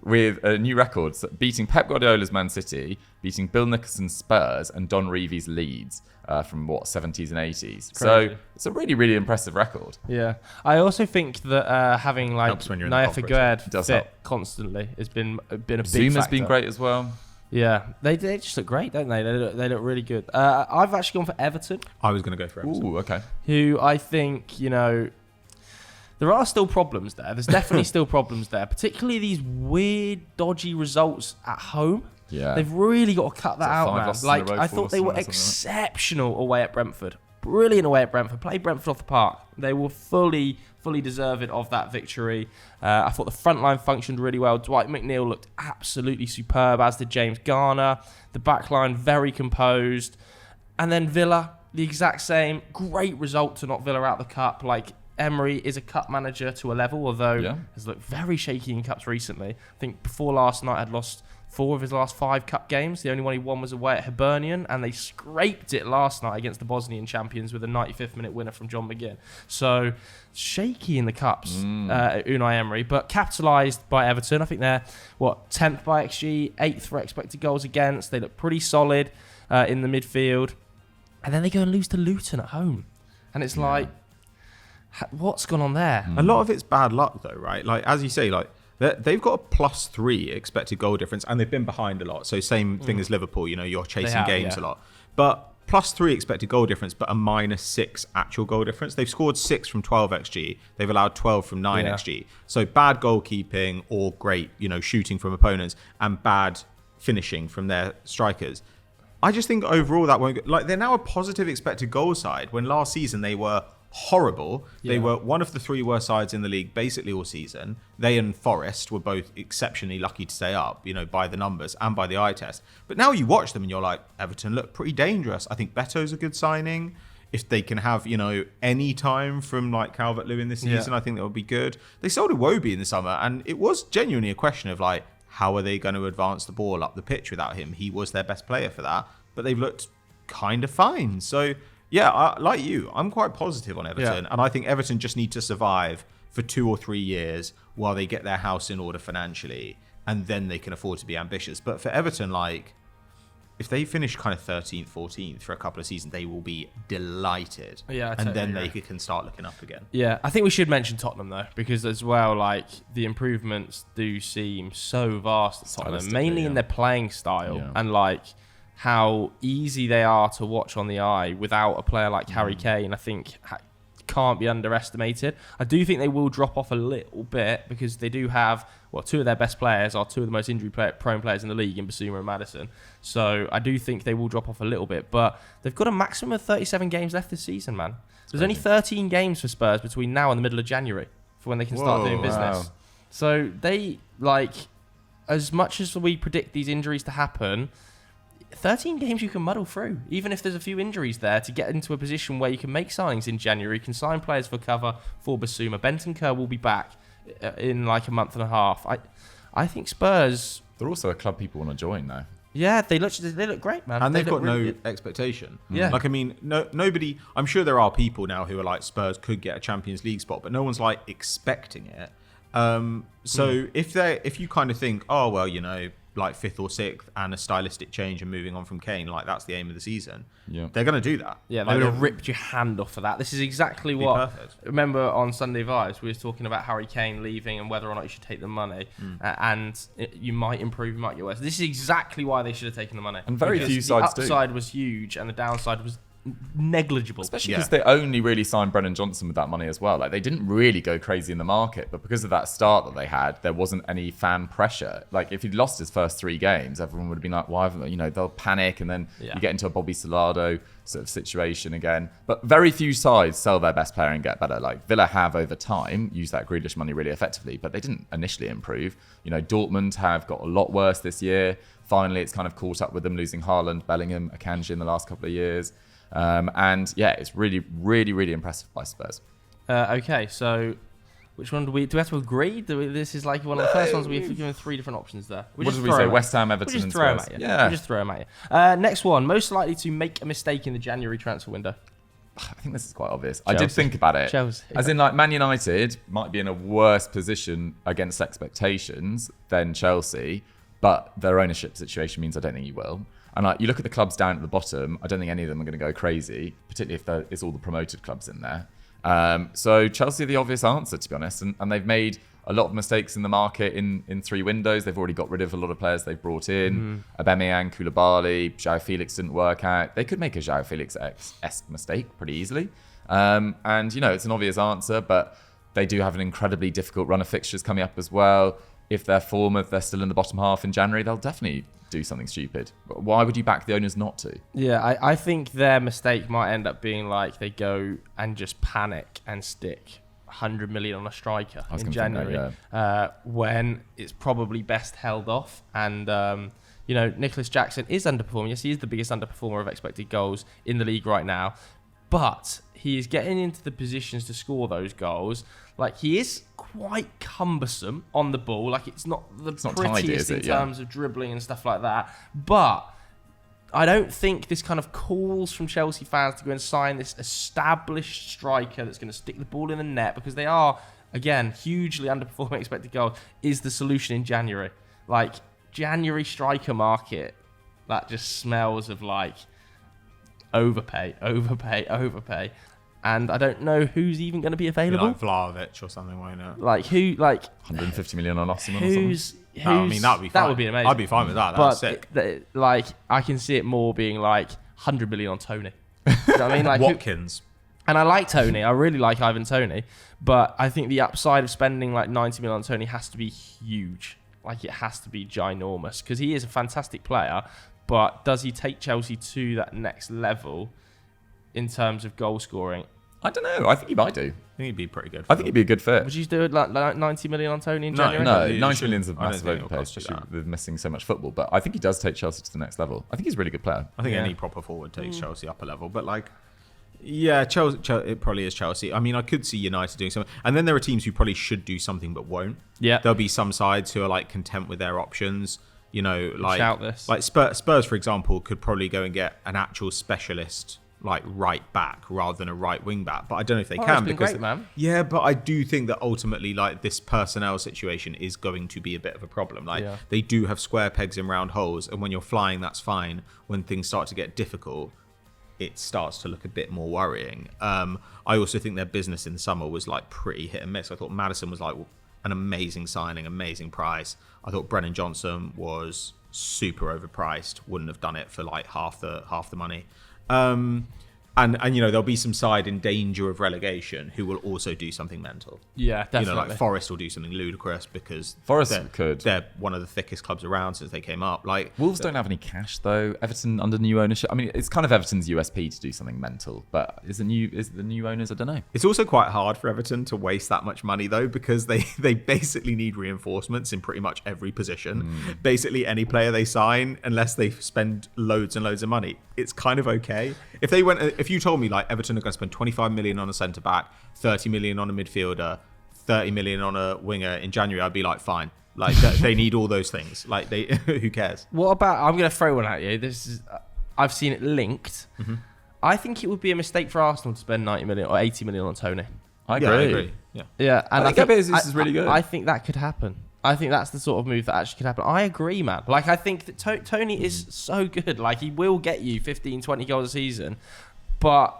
[SPEAKER 3] With a new record, beating Pep Guardiola's Man City, beating Bill Nicholson's Spurs, and Don Reevy's Leeds from 70s and 80s. So it's a really, really impressive record.
[SPEAKER 1] Yeah, I also think that having like Naya Figuered fit constantly has been a big
[SPEAKER 3] Zuma's
[SPEAKER 1] factor.
[SPEAKER 3] been great as well.
[SPEAKER 1] Yeah, they just look great, don't they? They look really good. I've actually gone for Everton.
[SPEAKER 2] I was going to go for Everton.
[SPEAKER 3] Ooh, okay.
[SPEAKER 1] Who I think, there are still problems there. There's definitely still problems there, particularly these weird, dodgy results at home.
[SPEAKER 3] Yeah.
[SPEAKER 1] They've really got to cut that out, man. Like, I thought they were exceptional away at Brentford. Brilliant away at Brentford. Played Brentford off the park. They were fully deserving of that victory. I thought the front line functioned really well. Dwight McNeil looked absolutely superb, as did James Garner. The back line, very composed. And then Villa, the exact same. Great result to knock Villa out of the cup. Like, Emery is a cup manager to a level, although has looked very shaky in cups recently. I think before last night had lost 4 of his last 5 cup games. The only one he won was away at Hibernian, and they scraped it last night against the Bosnian champions with a 95th minute winner from John McGinn. So shaky in the cups, Unai Emery, but capitalised by Everton. I think they're 10th by XG, 8th for expected goals against. They look pretty solid in the midfield, and then they go and lose to Luton at home, and it's like, what's gone on there?
[SPEAKER 2] A lot of it's bad luck, though, right? Like, as you say, like they've got a +3 expected goal difference, and they've been behind a lot. So same thing as Liverpool. You're chasing games a lot, but +3 expected goal difference, but a -6 actual goal difference. They've scored 6 from 12 xg. They've allowed 12 from 9 xg. So bad goalkeeping or great, shooting from opponents, and bad finishing from their strikers. I just think overall that won't. Like, they're now a positive expected goal side when last season they were horrible. They were one of the 3 worst sides in the league basically all season. They and Forest were both exceptionally lucky to stay up, by the numbers and by the eye test. But now you watch them and you're like, Everton look pretty dangerous. I think Beto's a good signing. If they can have, any time from like Calvert-Lewin this season, I think that would be good. They sold Iwobi in the summer, and it was genuinely a question of like, how are they going to advance the ball up the pitch without him? He was their best player for that, but they've looked kind of fine. So yeah, like you, I'm quite positive on Everton. And I think Everton just need to survive for 2 or 3 years while they get their house in order financially, and then they can afford to be ambitious. But for Everton, like, if they finish kind of 13th, 14th for a couple of seasons, they will be delighted.
[SPEAKER 1] Yeah,
[SPEAKER 2] and then they can start looking up again.
[SPEAKER 1] Yeah, I think we should mention Tottenham, though, because as well, like, the improvements do seem so vast at Tottenham, mainly in their playing style and, like, how easy they are to watch on the eye without a player like Harry Kane. I think can't be underestimated. I do think they will drop off a little bit because they do have, 2 of their best players are 2 of the most injury-prone players in the league in Basuma and Maddison. So I do think they will drop off a little bit, but they've got a maximum of 37 games left this season, man. There's only 13 games for Spurs between now and the middle of January for when they can start doing business. Wow. So they, like, as much as we predict these injuries to happen, 13 games you can muddle through, even if there's a few injuries there, to get into a position where you can make signings in January, you can sign players for cover for Basuma. Bentancur will be back in like a month and a half. I think Spurs...
[SPEAKER 3] They're also a club people want to join now.
[SPEAKER 1] Yeah, they look great, man.
[SPEAKER 2] And they've got no expectation.
[SPEAKER 1] Yeah.
[SPEAKER 2] Like, I mean, nobody... I'm sure there are people now who are like, Spurs could get a Champions League spot, but no one's like expecting it. So if you kind of think, oh, well, like 5th or 6th and a stylistic change and moving on from Kane, like that's the aim of the season. Yeah, they're going to do that.
[SPEAKER 1] Yeah, they would have ripped your hand off for that. This is exactly what. Perfect. Remember on Sunday Vibes, we were talking about Harry Kane leaving and whether or not you should take the money, and you might improve, you might get worse. This is exactly why they should have taken the money.
[SPEAKER 3] And very few sides do.
[SPEAKER 1] The upside was huge, and the downside was negligible.
[SPEAKER 3] Especially because they only really signed Brennan Johnson with that money as well. Like, they didn't really go crazy in the market, but because of that start that they had, there wasn't any fan pressure. Like, if he'd lost his first 3 games, everyone would have been like, why haven't they? You know, they'll panic, and then you get into a Bobby Salado sort of situation again. But very few sides sell their best player and get better. Like, Villa have over time used that Grealish money really effectively, but they didn't initially improve. You know, Dortmund have got a lot worse this year. Finally, it's kind of caught up with them, losing Haaland, Bellingham, Akanji in the last couple of years. And yeah, it's really, really, really impressive by Spurs.
[SPEAKER 1] Okay, so which one do we have to agree? This is like one of the first ones we've given 3 different options there.
[SPEAKER 3] What did we say? West Ham, Everton, and Spurs.
[SPEAKER 1] We'll just throw them at you. Next one, most likely to make a mistake in the January transfer window.
[SPEAKER 3] I think this is quite obvious. Chelsea. I did think about it.
[SPEAKER 1] Chelsea.
[SPEAKER 3] As in, like, Man United might be in a worse position against expectations than Chelsea, but their ownership situation means I don't think you will. And like, you look at the clubs down at the bottom, I don't think any of them are going to go crazy, particularly if it's all the promoted clubs in there. So Chelsea are the obvious answer, to be honest. And they've made a lot of mistakes in the market in 3 windows. They've already got rid of a lot of players they've brought in. Aubameyang, Koulibaly, João Felix didn't work out. They could make a João Felix-esque mistake pretty easily. And, you know, it's an obvious answer, but they do have an incredibly difficult run of fixtures coming up as well. If they're they're still in the bottom half in January, they'll definitely do something stupid. Why would you back the owners not to?
[SPEAKER 1] Yeah, I think their mistake might end up being like they go and just panic and stick 100 million on a striker in January, when it's probably best held off. And you know, Nicholas Jackson is underperforming. Yes, he is the biggest underperformer of expected goals in the league right now, but he is getting into the positions to score those goals. Like, he is quite cumbersome on the ball. Like, it's not prettiest in terms of dribbling and stuff like that. But I don't think this kind of calls from Chelsea fans to go and sign this established striker that's going to stick the ball in the net, because they are, again, hugely underperforming expected goals, is the solution in January. Like, January striker market, that just smells of like overpay. And I don't know who's even going to be available.
[SPEAKER 2] Like Vlahovic or something, won't it?
[SPEAKER 1] Like, who, like
[SPEAKER 3] 150 million on Osimhen or something.
[SPEAKER 2] No, I mean, that'd be fine.
[SPEAKER 1] That would be amazing.
[SPEAKER 2] I'd be fine with that. That's sick.
[SPEAKER 1] Like, I can see it more being like 100 million on Toney. You know what I mean? Like
[SPEAKER 2] Watkins.
[SPEAKER 1] And I like Toney. I really like Ivan Toney. But I think the upside of spending like 90 million on Toney has to be huge. Like, it has to be ginormous, because he is a fantastic player. But does he take Chelsea to that next level in terms of goal scoring?
[SPEAKER 3] I don't know. I think he might do.
[SPEAKER 2] I think he'd be pretty good.
[SPEAKER 3] I think he'd be a good fit.
[SPEAKER 1] Would you do like 90 million on Toney in January?
[SPEAKER 3] No, 90 million's a massive overpay, especially with missing so much football. But I think he does take Chelsea to the next level. I think he's a really good player.
[SPEAKER 2] I think any proper forward takes Chelsea up a level. But like, yeah, Chelsea, it probably is Chelsea. I mean, I could see United doing something. And then there are teams who probably should do something but won't.
[SPEAKER 1] Yeah.
[SPEAKER 2] There'll be some sides who are like content with their options. You know, like,
[SPEAKER 1] shout this.
[SPEAKER 2] Like Spurs, for example, could probably go and get an actual specialist like right back rather than a right wing back, but I don't know if they can, because
[SPEAKER 1] great, man.
[SPEAKER 2] Yeah, but I do think that ultimately, like, this personnel situation is going to be a bit of a problem. Like, they do have square pegs in round holes, and when you're flying, that's fine. When things start to get difficult, it starts to look a bit more worrying. I also think their business in the summer was like pretty hit and miss. I thought Maddison was like an amazing signing, amazing price. I thought Brennan Johnson was super overpriced. Wouldn't have done it for like half the money. And you know, there'll be some side in danger of relegation who will also do something mental.
[SPEAKER 1] Yeah, definitely.
[SPEAKER 2] You know, like Forest will do something ludicrous, because
[SPEAKER 3] they're
[SPEAKER 2] one of the thickest clubs around since they came up. Like,
[SPEAKER 3] Wolves don't have any cash though. Everton under new ownership. I mean, it's kind of Everton's USP to do something mental, but is the new owners? I don't know.
[SPEAKER 2] It's also quite hard for Everton to waste that much money though, because they basically need reinforcements in pretty much every position. Basically any player they sign, unless they spend loads and loads of money, it's kind of okay. If you told me like Everton are going to spend 25 million on a centre back, 30 million on a midfielder, 30 million on a winger in January, I'd be like, fine. Like, they need all those things. Like, who cares?
[SPEAKER 1] What about? I'm going to throw one at you. This is, I've seen it linked. I think it would be a mistake for Arsenal to spend 90 million or 80 million on Toney.
[SPEAKER 3] I agree.
[SPEAKER 1] Yeah, and
[SPEAKER 3] I think this is really good.
[SPEAKER 1] I think that could happen. I think that's the sort of move that actually could happen. I agree, man. Like, I think that Toney is so good. Like, he will get you 15, 20 goals a season. But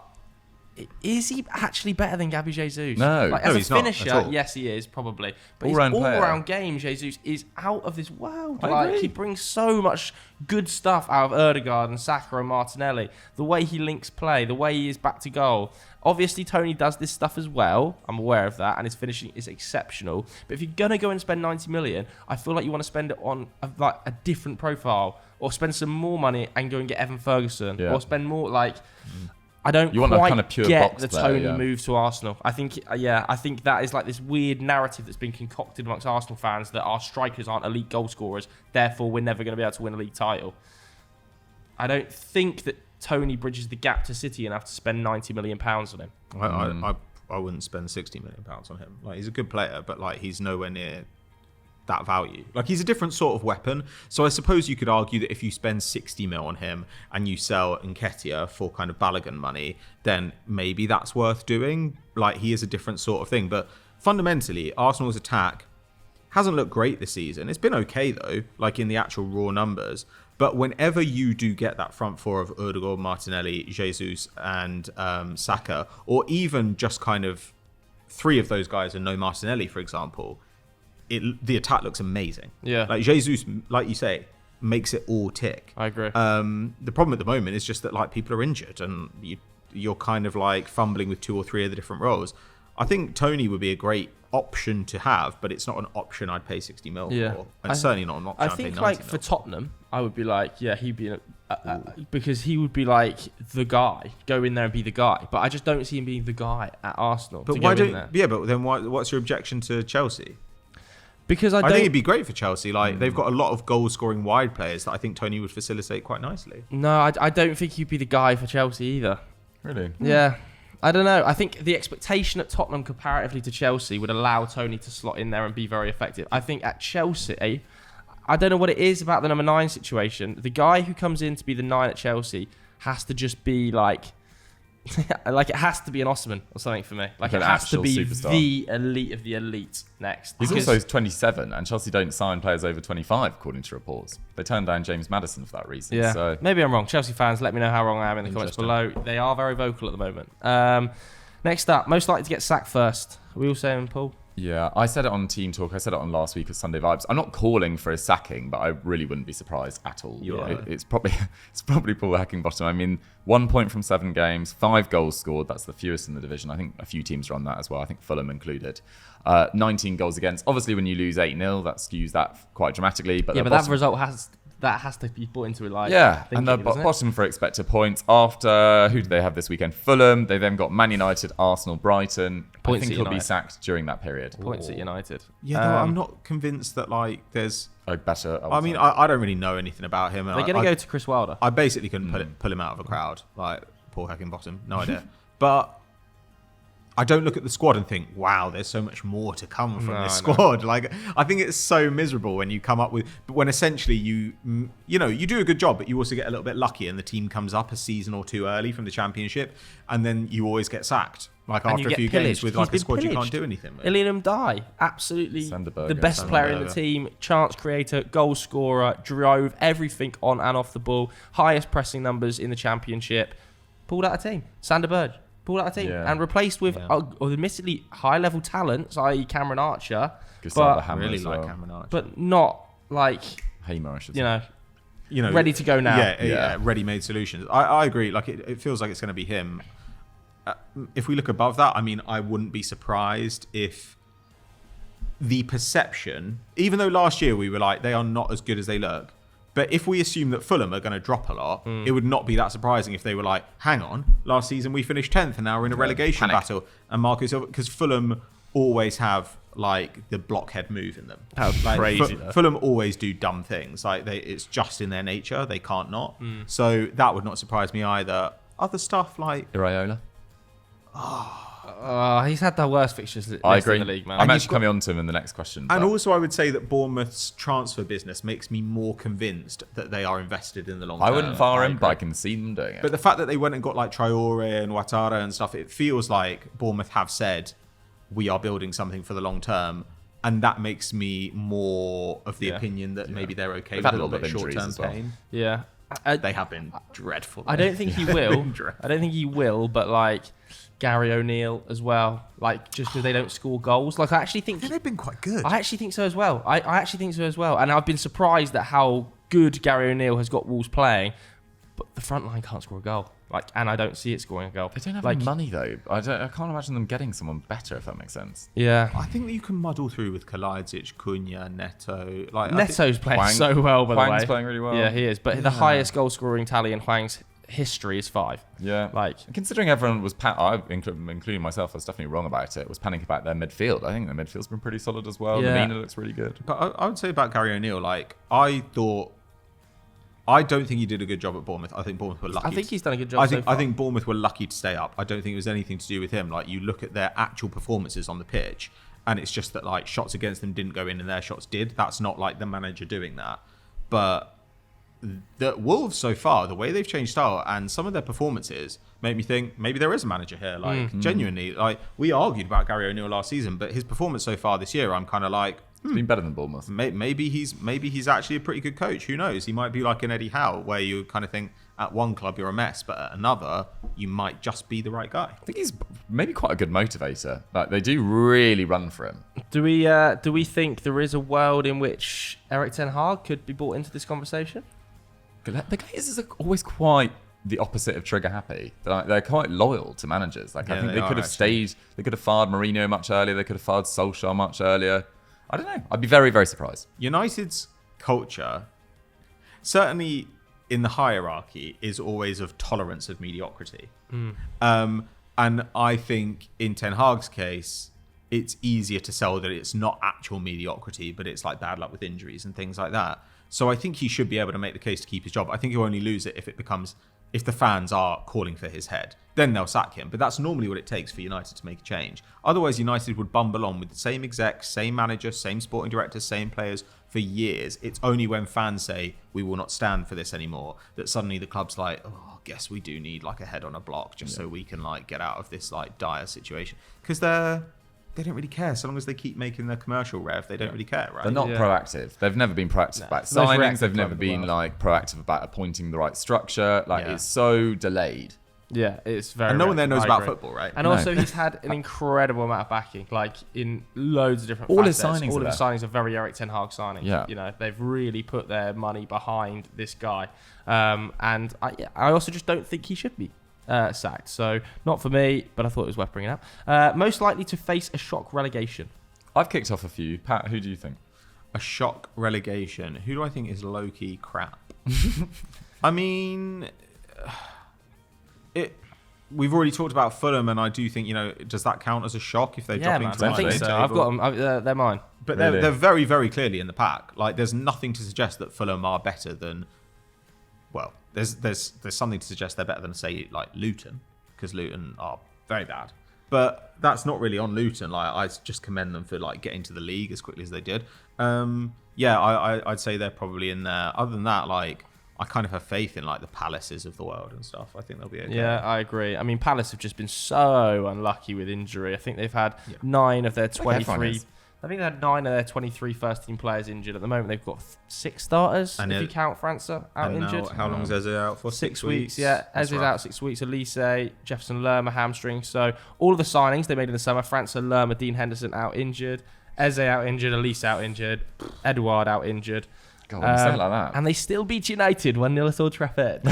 [SPEAKER 1] Is he actually better than Gabby Jesus?
[SPEAKER 3] No.
[SPEAKER 1] Like,
[SPEAKER 2] No,
[SPEAKER 1] as a
[SPEAKER 2] he's not at
[SPEAKER 1] finisher,
[SPEAKER 2] all.
[SPEAKER 1] yes, he is, probably. But
[SPEAKER 3] All-round
[SPEAKER 1] his
[SPEAKER 3] player.
[SPEAKER 1] all-round game, Jesus, is out of this world.
[SPEAKER 3] I
[SPEAKER 1] Like,
[SPEAKER 3] agree.
[SPEAKER 1] he brings so much good stuff out of Ødegaard and Saka and Martinelli. The way he links play, the way he is back to goal. Obviously, Tony does this stuff as well. I'm aware of that, and his finishing is exceptional. But if you're going to go and spend 90 million, I feel like you want to spend it on a different profile, or spend some more money and go and get Evan Ferguson,
[SPEAKER 3] Yeah.
[SPEAKER 1] or spend more, like... I don't
[SPEAKER 3] You want that
[SPEAKER 1] quite
[SPEAKER 3] kind of pure
[SPEAKER 1] get
[SPEAKER 3] box
[SPEAKER 1] the
[SPEAKER 3] player,
[SPEAKER 1] Tony
[SPEAKER 3] yeah.
[SPEAKER 1] move to Arsenal. I think that is like this weird narrative that's been concocted amongst Arsenal fans that our strikers aren't elite goal scorers, therefore we're never going to be able to win a league title. I don't think that Tony bridges the gap to City enough to spend £90 million on him.
[SPEAKER 2] I wouldn't spend £60 million on him. Like, he's a good player, but like he's nowhere near that value. Like, he's a different sort of weapon. So I suppose you could argue that if you spend 60 mil on him and you sell Nketiah for kind of Balogun money, then maybe that's worth doing. Like, he is a different sort of thing. But fundamentally, Arsenal's attack hasn't looked great this season. It's been okay though, like in the actual raw numbers. But whenever you do get that front four of Ødegaard, Martinelli, Jesus, and Saka, or even just kind of three of those guys and no Martinelli, for example, the attack looks amazing.
[SPEAKER 1] Yeah.
[SPEAKER 2] Like, Jesus, like you say, makes it all tick.
[SPEAKER 1] I agree.
[SPEAKER 2] The problem at the moment is just that like people are injured and you're kind of like fumbling with two or three of the different roles. I think Tony would be a great option to have, but it's not an option I'd pay 60 mil for. And it's certainly not an option
[SPEAKER 1] I
[SPEAKER 2] I'd pay
[SPEAKER 1] think
[SPEAKER 2] 90
[SPEAKER 1] like
[SPEAKER 2] mil
[SPEAKER 1] for Tottenham, I would be like, yeah, he'd be because he would be like the guy, go in there and be the guy. But I just don't see him being the guy at Arsenal.
[SPEAKER 2] But
[SPEAKER 1] to
[SPEAKER 2] why
[SPEAKER 1] go in
[SPEAKER 2] don't?
[SPEAKER 1] there.
[SPEAKER 2] Yeah, but then what's your objection to Chelsea?
[SPEAKER 1] Because I
[SPEAKER 2] I
[SPEAKER 1] don't.
[SPEAKER 2] think it'd be great for Chelsea. Like, they've got a lot of goal-scoring wide players that I think Tony would facilitate quite nicely.
[SPEAKER 1] No, I don't think he'd be the guy for Chelsea either.
[SPEAKER 3] Really?
[SPEAKER 1] Yeah. I don't know. I think the expectation at Tottenham comparatively to Chelsea would allow Tony to slot in there and be very effective. I think at Chelsea, I don't know what it is about the number 9 situation. The guy who comes in to be the 9 at Chelsea has to just be like like it has to be an Osman or something for me. Like,
[SPEAKER 3] An
[SPEAKER 1] it has to
[SPEAKER 3] actual
[SPEAKER 1] be
[SPEAKER 3] superstar.
[SPEAKER 1] the elite of the elite next.
[SPEAKER 3] He's
[SPEAKER 1] Because-
[SPEAKER 3] also 27, and Chelsea don't sign players over 25, according to reports. They turned down James Maddison for that reason.
[SPEAKER 1] Yeah,
[SPEAKER 3] So
[SPEAKER 1] maybe I'm wrong. Chelsea fans, let me know how wrong I am in the comments below. They are very vocal at the moment. Next up, most likely to get sacked first. Are we all saying Paul?
[SPEAKER 3] yeah, I said it on Team Talk. I said it on last week of Sunday Vibes. I'm not calling for a sacking, but I really wouldn't be surprised at all. It's probably Paul Heckingbottom. I mean, 1 point from 7 games, 5 goals scored. That's the fewest in the division. I think a few teams are on that as well. I think Fulham included. 19 goals against. Obviously, when you lose 8-0, that skews that quite dramatically. But
[SPEAKER 1] Yeah,
[SPEAKER 3] the
[SPEAKER 1] but that
[SPEAKER 3] bottom-
[SPEAKER 1] result has to be brought into it. Like,
[SPEAKER 3] Yeah, and the
[SPEAKER 1] thinking, doesn't it?
[SPEAKER 3] bottom for expected points after, who do they have this weekend? Fulham. They then got Man United, Arsenal, Brighton.
[SPEAKER 1] Points
[SPEAKER 3] I think
[SPEAKER 1] at
[SPEAKER 3] he'll be
[SPEAKER 1] United.
[SPEAKER 3] sacked during that period.
[SPEAKER 1] Points at United.
[SPEAKER 2] Yeah, no, I'm not convinced that like there's.
[SPEAKER 3] Oh, better.
[SPEAKER 2] I mean, I don't really know anything about him. And
[SPEAKER 1] They're going to go to Chris Wilder.
[SPEAKER 2] I basically couldn't pull him out of a crowd, like Paul Heckingbottom. No idea. But I don't look at the squad and think, wow, there's so much more to come from this squad. Like, I think it's so miserable when you come up with, but when essentially you do a good job, but you also get a little bit lucky and the team comes up a season or two early from the championship, and then you always get sacked. Like,
[SPEAKER 1] And
[SPEAKER 2] after
[SPEAKER 1] you
[SPEAKER 2] a
[SPEAKER 1] get
[SPEAKER 2] few
[SPEAKER 1] pillaged.
[SPEAKER 2] games with
[SPEAKER 1] He's
[SPEAKER 2] like a
[SPEAKER 1] been
[SPEAKER 2] squad you
[SPEAKER 1] pillaged.
[SPEAKER 2] can't do anything with.
[SPEAKER 1] Ilianum Die, absolutely
[SPEAKER 3] Sanderberger.
[SPEAKER 1] the best player in the team, chance creator, goal scorer, drove everything on and off the ball, highest pressing numbers in the championship, pulled out a team. Sanderberg pulled out a team
[SPEAKER 3] Yeah.
[SPEAKER 1] and replaced with admittedly high level talents, i.e. Cameron Archer,
[SPEAKER 3] Gustavo
[SPEAKER 1] but,
[SPEAKER 3] Hammer
[SPEAKER 2] really
[SPEAKER 3] as
[SPEAKER 2] like
[SPEAKER 3] well.
[SPEAKER 2] Cameron Archer.
[SPEAKER 1] but not like,
[SPEAKER 3] Hamer, I should say.
[SPEAKER 1] you know, ready to go now.
[SPEAKER 2] Yeah, ready-made solutions. I agree. Like, it feels like it's going to be him. If we look above that, I mean, I wouldn't be surprised if the perception, even though last year we were like, they are not as good as they look, but if we assume that Fulham are going to drop a lot, it would not be that surprising if they were like, hang on, last season we finished 10th and now we're in a relegation battle. And Marcus, because Fulham always have like the blockhead move in them.
[SPEAKER 1] That was
[SPEAKER 2] Like,
[SPEAKER 1] crazy.
[SPEAKER 2] Fulham always do dumb things. Like, it's just in their nature. They can't not. So that would not surprise me either. Other stuff like,
[SPEAKER 3] Iraola.
[SPEAKER 1] He's had the worst fixtures list
[SPEAKER 3] I agree.
[SPEAKER 1] in the league, man.
[SPEAKER 3] I'm
[SPEAKER 2] And
[SPEAKER 3] actually
[SPEAKER 2] you've got-
[SPEAKER 3] coming on to him in the next question.
[SPEAKER 2] and
[SPEAKER 3] but-
[SPEAKER 2] also I would say that Bournemouth's transfer business makes me more convinced that they are invested in the long term.
[SPEAKER 3] I wouldn't fire him,
[SPEAKER 2] agree.
[SPEAKER 3] but I can see them doing it.
[SPEAKER 2] But the fact that they went and got like Traore and Ouattara and stuff, it feels like Bournemouth have said, we are building something for the long term. And that makes me more of the opinion that maybe they're okay
[SPEAKER 3] They've
[SPEAKER 2] with
[SPEAKER 3] had
[SPEAKER 2] a
[SPEAKER 3] a
[SPEAKER 2] little
[SPEAKER 3] lot
[SPEAKER 2] bit
[SPEAKER 3] of injuries
[SPEAKER 2] short-term
[SPEAKER 3] as well.
[SPEAKER 2] pain.
[SPEAKER 1] Yeah.
[SPEAKER 2] They have been dreadful.
[SPEAKER 1] I don't think he will. I don't think he will, but like Gary O'Neill as well. Like just because they don't score goals. Like I actually think
[SPEAKER 2] they've been quite good.
[SPEAKER 1] I actually think so as well. I actually think so as well. And I've been surprised at how good Gary O'Neill has got Wolves playing, but the front line can't score a goal. Like, and I don't see it scoring a goal.
[SPEAKER 3] They don't have
[SPEAKER 1] like,
[SPEAKER 3] any money though. I can't imagine them getting someone better, if that makes sense.
[SPEAKER 1] Yeah.
[SPEAKER 2] I think that you can muddle through with Kalajdzic, Cunha, Neto. Like
[SPEAKER 1] Neto's playing so well, by the way.
[SPEAKER 3] Hwang's playing really well.
[SPEAKER 1] Yeah, he is. But the highest goal scoring tally in Hwang's history is 5.
[SPEAKER 3] Yeah.
[SPEAKER 1] Like,
[SPEAKER 3] considering everyone was, including myself, I was definitely wrong about it, was panicking about their midfield. I think their midfield's been pretty solid as well.
[SPEAKER 1] Yeah.
[SPEAKER 3] Lamina looks really good.
[SPEAKER 2] But I would say about Gary O'Neill, like I don't think he did a good job at Bournemouth. I think Bournemouth were lucky.
[SPEAKER 1] I think he's done a good job so far.
[SPEAKER 2] I think Bournemouth were lucky to stay up. I don't think it was anything to do with him. Like you look at their actual performances on the pitch, and it's just that like shots against them didn't go in and their shots did. That's not like the manager doing that. But the Wolves so far, the way they've changed style and some of their performances make me think maybe there is a manager here. Like genuinely, like we argued about Gary O'Neill last season, but his performance so far this year, I'm kind of like.
[SPEAKER 3] It's been better than Bournemouth.
[SPEAKER 2] Maybe he's actually a pretty good coach. Who knows? He might be like an Eddie Howe, where you kind of think at one club you're a mess, but at another you might just be the right guy.
[SPEAKER 3] I think he's maybe quite a good motivator. Like they do really run for him.
[SPEAKER 1] Do we think there is a world in which Erik ten Hag could be brought into this conversation?
[SPEAKER 3] The guy is always quite the opposite of trigger happy. They're quite loyal to managers. Like I think they could have stayed. They could have fired Mourinho much earlier. They could have fired Solskjaer much earlier. I don't know. I'd be very, very surprised.
[SPEAKER 2] United's culture, certainly in the hierarchy, is always of tolerance of mediocrity. And I think in Ten Hag's case, it's easier to sell that it's not actual mediocrity, but it's like bad luck with injuries and things like that. So I think he should be able to make the case to keep his job. I think he'll only lose it if the fans are calling for his head. Then they'll sack him. But that's normally what it takes for United to make a change. Otherwise, United would bumble on with the same execs, same manager, same sporting director, same players for years. It's only when fans say, we will not stand for this anymore, that suddenly the club's like, oh, I guess we do need like a head on a block just so we can like get out of this like dire situation. Because they don't really care. So long as they keep making their commercial rev, they don't really care, right?
[SPEAKER 3] They're not proactive. They've never been proactive about signings. They've never been like proactive about appointing the right structure. Like it's so delayed.
[SPEAKER 1] Yeah, it's very.
[SPEAKER 2] And no one there knows about football, right?
[SPEAKER 1] And also, he's had an incredible amount of backing, like in loads of different.
[SPEAKER 3] All his
[SPEAKER 1] facets.
[SPEAKER 3] signings.
[SPEAKER 1] All of his signings are very Erik ten Hag signings.
[SPEAKER 3] Yeah,
[SPEAKER 1] you know, they've really put their money behind this guy, and I also just don't think he should be sacked. So not for me, but I thought it was worth bringing up. Most likely to face a shock relegation.
[SPEAKER 3] I've kicked off a few. Pat, who do you think?
[SPEAKER 2] A shock relegation. Who do I think is low-key crap? I mean, we've already talked about Fulham, and I do think, does that count as a shock if they drop into the
[SPEAKER 1] I think so. I've got them. They're mine.
[SPEAKER 2] But they're very, very clearly in the pack. Like, there's nothing to suggest that Fulham are better than. Well, there's something to suggest they're better than, say, like Luton, because Luton are very bad. But that's not really on Luton. Like, I just commend them for like getting to the league as quickly as they did. I'd say they're probably in there. Other than that, like, I kind of have faith in like the Palaces of the world and stuff. I think they'll be okay.
[SPEAKER 1] Yeah, I agree. I mean, Palace have just been so unlucky with injury. I think they've had 9 of their 23. I think they had 9 of their 23 first-team players injured. At the moment, they've got 6 starters, if you count França out injured.
[SPEAKER 2] How long is Eze out for?
[SPEAKER 1] 6 weeks. Yeah, Eze's out 6 weeks. Elise, Jefferson Lerma, hamstring. So all of the signings they made in the summer, França, Lerma, Dean Henderson out injured. Eze out injured. Elise out injured. Edouard out injured.
[SPEAKER 3] God, something like that.
[SPEAKER 1] And they still beat United 1-0 at Old Trafford.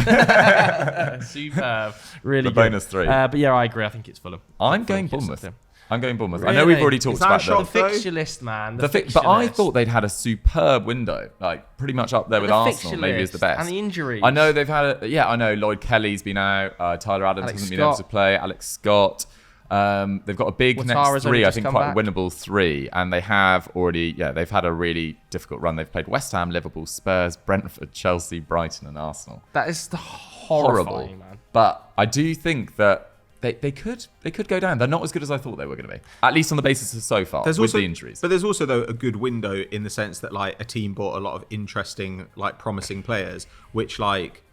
[SPEAKER 1] Superb. Really good.
[SPEAKER 3] Bonus 3.
[SPEAKER 1] But yeah, I agree. I think it's Fulham.
[SPEAKER 3] I'm going Bournemouth. Really? I know we've already talked about
[SPEAKER 1] the fixture list, man.
[SPEAKER 3] But I thought they'd had a superb window, like pretty much up there with Arsenal. Maybe is the best.
[SPEAKER 1] And the injuries.
[SPEAKER 3] I know they've had. I know Lloyd Kelly's been out. Tyler Adams hasn't been able to play. Alex Scott. They've got a big next 3, I think quite a winnable 3, and they have already, they've had a really difficult run. They've played West Ham, Liverpool, Spurs, Brentford, Chelsea, Brighton, and Arsenal.
[SPEAKER 1] That is horrible, man.
[SPEAKER 3] But I do think that they could go down. They're not as good as I thought they were going to be, at least on the basis of so far with the injuries.
[SPEAKER 2] But there's also though a good window in the sense that like a team bought a lot of interesting, like promising players, which like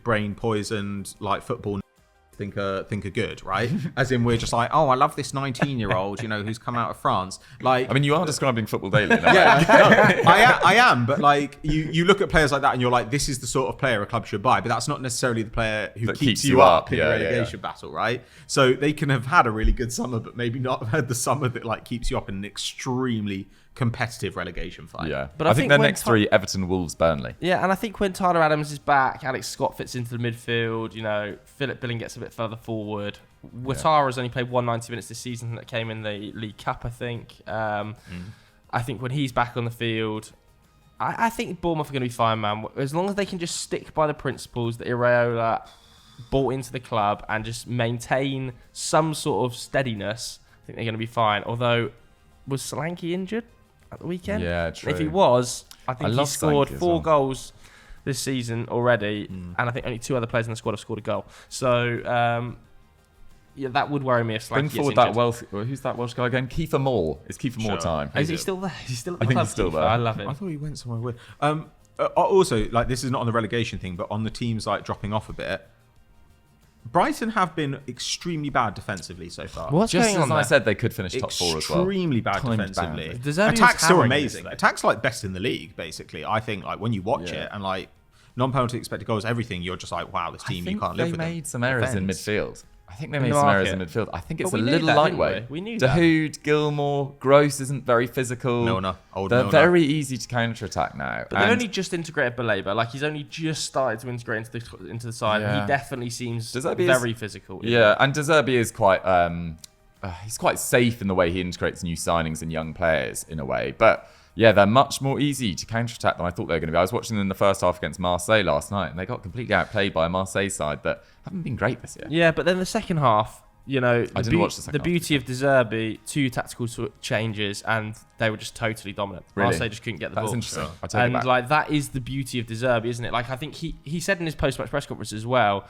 [SPEAKER 2] brain poisoned like football think are good, right? As in, we're just like, oh, I love this 19-year-old, who's come out of France. Like,
[SPEAKER 3] I mean, you are describing Football Daily.
[SPEAKER 2] I am, but like you look at players like that and you're like, this is the sort of player a club should buy, but that's not necessarily the player who keeps you up in a relegation battle, right? So they can have had a really good summer, but maybe not have had the summer that like keeps you up in an extremely competitive relegation fight.
[SPEAKER 3] Yeah, but I think their next three: Everton, Wolves, Burnley.
[SPEAKER 1] Yeah, and I think when Tyler Adams is back, Alex Scott fits into the midfield. Philip Billing gets a bit further forward. Ouattara's only played 190 minutes this season. That came in the League Cup, I think. I think when he's back on the field, I think Bournemouth are going to be fine, man. As long as they can just stick by the principles that Iraola brought into the club and just maintain some sort of steadiness, I think they're going to be fine. Although, was Solanke injured at the weekend?
[SPEAKER 3] Yeah, true.
[SPEAKER 1] If he was, I think he scored 4 goals this season already, and I think only 2 other players in the squad have scored a goal. So, that would worry me if Solanke
[SPEAKER 3] Bring
[SPEAKER 1] gets
[SPEAKER 3] forward
[SPEAKER 1] injured.
[SPEAKER 3] who's that Welsh guy again? Kiefer Moore. It's Kiefer Moore time.
[SPEAKER 1] Is he still there? He's still at the
[SPEAKER 3] I think
[SPEAKER 1] club,
[SPEAKER 3] he's still
[SPEAKER 1] Kiefer.
[SPEAKER 3] there.
[SPEAKER 1] I love him.
[SPEAKER 2] I thought he went somewhere weird. Also, like, this is not on the relegation thing, but on the teams like dropping off a bit, Brighton have been extremely bad defensively so far.
[SPEAKER 1] What's
[SPEAKER 3] Just
[SPEAKER 1] going
[SPEAKER 3] as
[SPEAKER 1] on
[SPEAKER 3] I
[SPEAKER 1] there?
[SPEAKER 3] said, they could finish top 4 as well.
[SPEAKER 2] Extremely bad
[SPEAKER 3] Timed
[SPEAKER 2] defensively.
[SPEAKER 3] badly.
[SPEAKER 1] De Zerbi was
[SPEAKER 2] Attack's still
[SPEAKER 1] hammering
[SPEAKER 2] amazing.
[SPEAKER 1] yesterday.
[SPEAKER 2] Attack's like best in the league, basically. I think like when you watch it and like non-penalty expected goals, everything, you're just like, wow, this team, you can't live with them.
[SPEAKER 3] They made some errors in
[SPEAKER 2] Defense.
[SPEAKER 3] midfield. I think they
[SPEAKER 1] In
[SPEAKER 3] made
[SPEAKER 1] the
[SPEAKER 3] some errors in
[SPEAKER 1] market.
[SPEAKER 3] midfield. I think it's
[SPEAKER 1] But
[SPEAKER 3] a
[SPEAKER 1] we knew
[SPEAKER 3] little
[SPEAKER 1] that, didn't
[SPEAKER 3] lightweight.
[SPEAKER 1] we? We knew that.
[SPEAKER 3] Dahoud, Gilmore, Gross isn't very physical.
[SPEAKER 2] Milner, old
[SPEAKER 3] They're
[SPEAKER 2] Milner.
[SPEAKER 3] very easy to counter-attack now.
[SPEAKER 1] But they only just integrated Baleba. Like, he's only just started to integrate into the side.
[SPEAKER 3] Yeah.
[SPEAKER 1] He definitely seems
[SPEAKER 3] De Zerbi
[SPEAKER 1] very physical.
[SPEAKER 3] Yeah, and De Zerbi is quite he's quite safe in the way he integrates new signings and young players in a way. But yeah, they're much more easy to counterattack than I thought they were going to be. I was watching them in the first half against Marseille last night, and they got completely outplayed by a Marseille side that haven't been great this year.
[SPEAKER 1] Yeah, but then the second half, the
[SPEAKER 3] didn't watch the second half,
[SPEAKER 1] beauty of De Zerbi, 2 tactical changes, and they were just totally dominant.
[SPEAKER 3] Really?
[SPEAKER 1] Marseille just couldn't get the
[SPEAKER 3] That's
[SPEAKER 1] ball.
[SPEAKER 3] interesting. I take it
[SPEAKER 1] And
[SPEAKER 3] back.
[SPEAKER 1] like that is the beauty of De Zerbi, isn't it? Like, I think he said in his post-match press conference as well,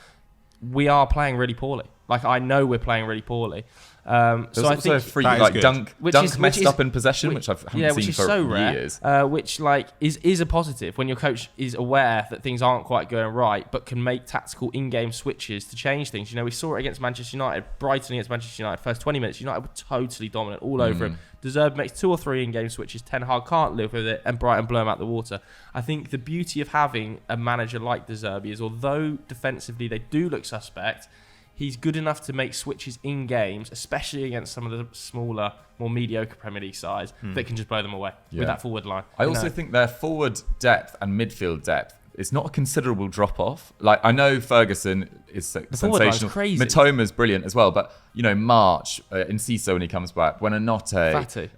[SPEAKER 1] we are playing really poorly. Like, I know we're playing really poorly. So
[SPEAKER 3] There's
[SPEAKER 1] I
[SPEAKER 3] also
[SPEAKER 1] think
[SPEAKER 3] a free
[SPEAKER 2] that is
[SPEAKER 3] like
[SPEAKER 2] good.
[SPEAKER 3] dunk
[SPEAKER 1] Which
[SPEAKER 3] dunk
[SPEAKER 1] is-
[SPEAKER 3] messed
[SPEAKER 1] which is-
[SPEAKER 3] up in possession, which I haven't
[SPEAKER 1] which
[SPEAKER 3] seen
[SPEAKER 1] is
[SPEAKER 3] for
[SPEAKER 1] so rare,
[SPEAKER 3] years.
[SPEAKER 1] which like is a positive when your coach is aware that things aren't quite going right, but can make tactical in-game switches to change things. We saw it against Manchester United, Brighton against Manchester United. First 20 minutes, United were totally dominant, all over him. De Zerbi makes 2 or 3 in-game switches. Ten Hag can't live with it, and Brighton blow him out the water. I think the beauty of having a manager like De Zerbi is, although defensively they do look suspect, he's good enough to make switches in games, especially against some of the smaller, more mediocre Premier League sides that can just blow them away with that forward line.
[SPEAKER 3] I also think their forward depth and midfield depth is not a considerable drop off. Like, I know Ferguson is
[SPEAKER 1] forward line's
[SPEAKER 3] sensational.
[SPEAKER 1] crazy.
[SPEAKER 3] Mitoma's brilliant as well, but March, Enciso when he comes back, Buonanotte,
[SPEAKER 1] Fati.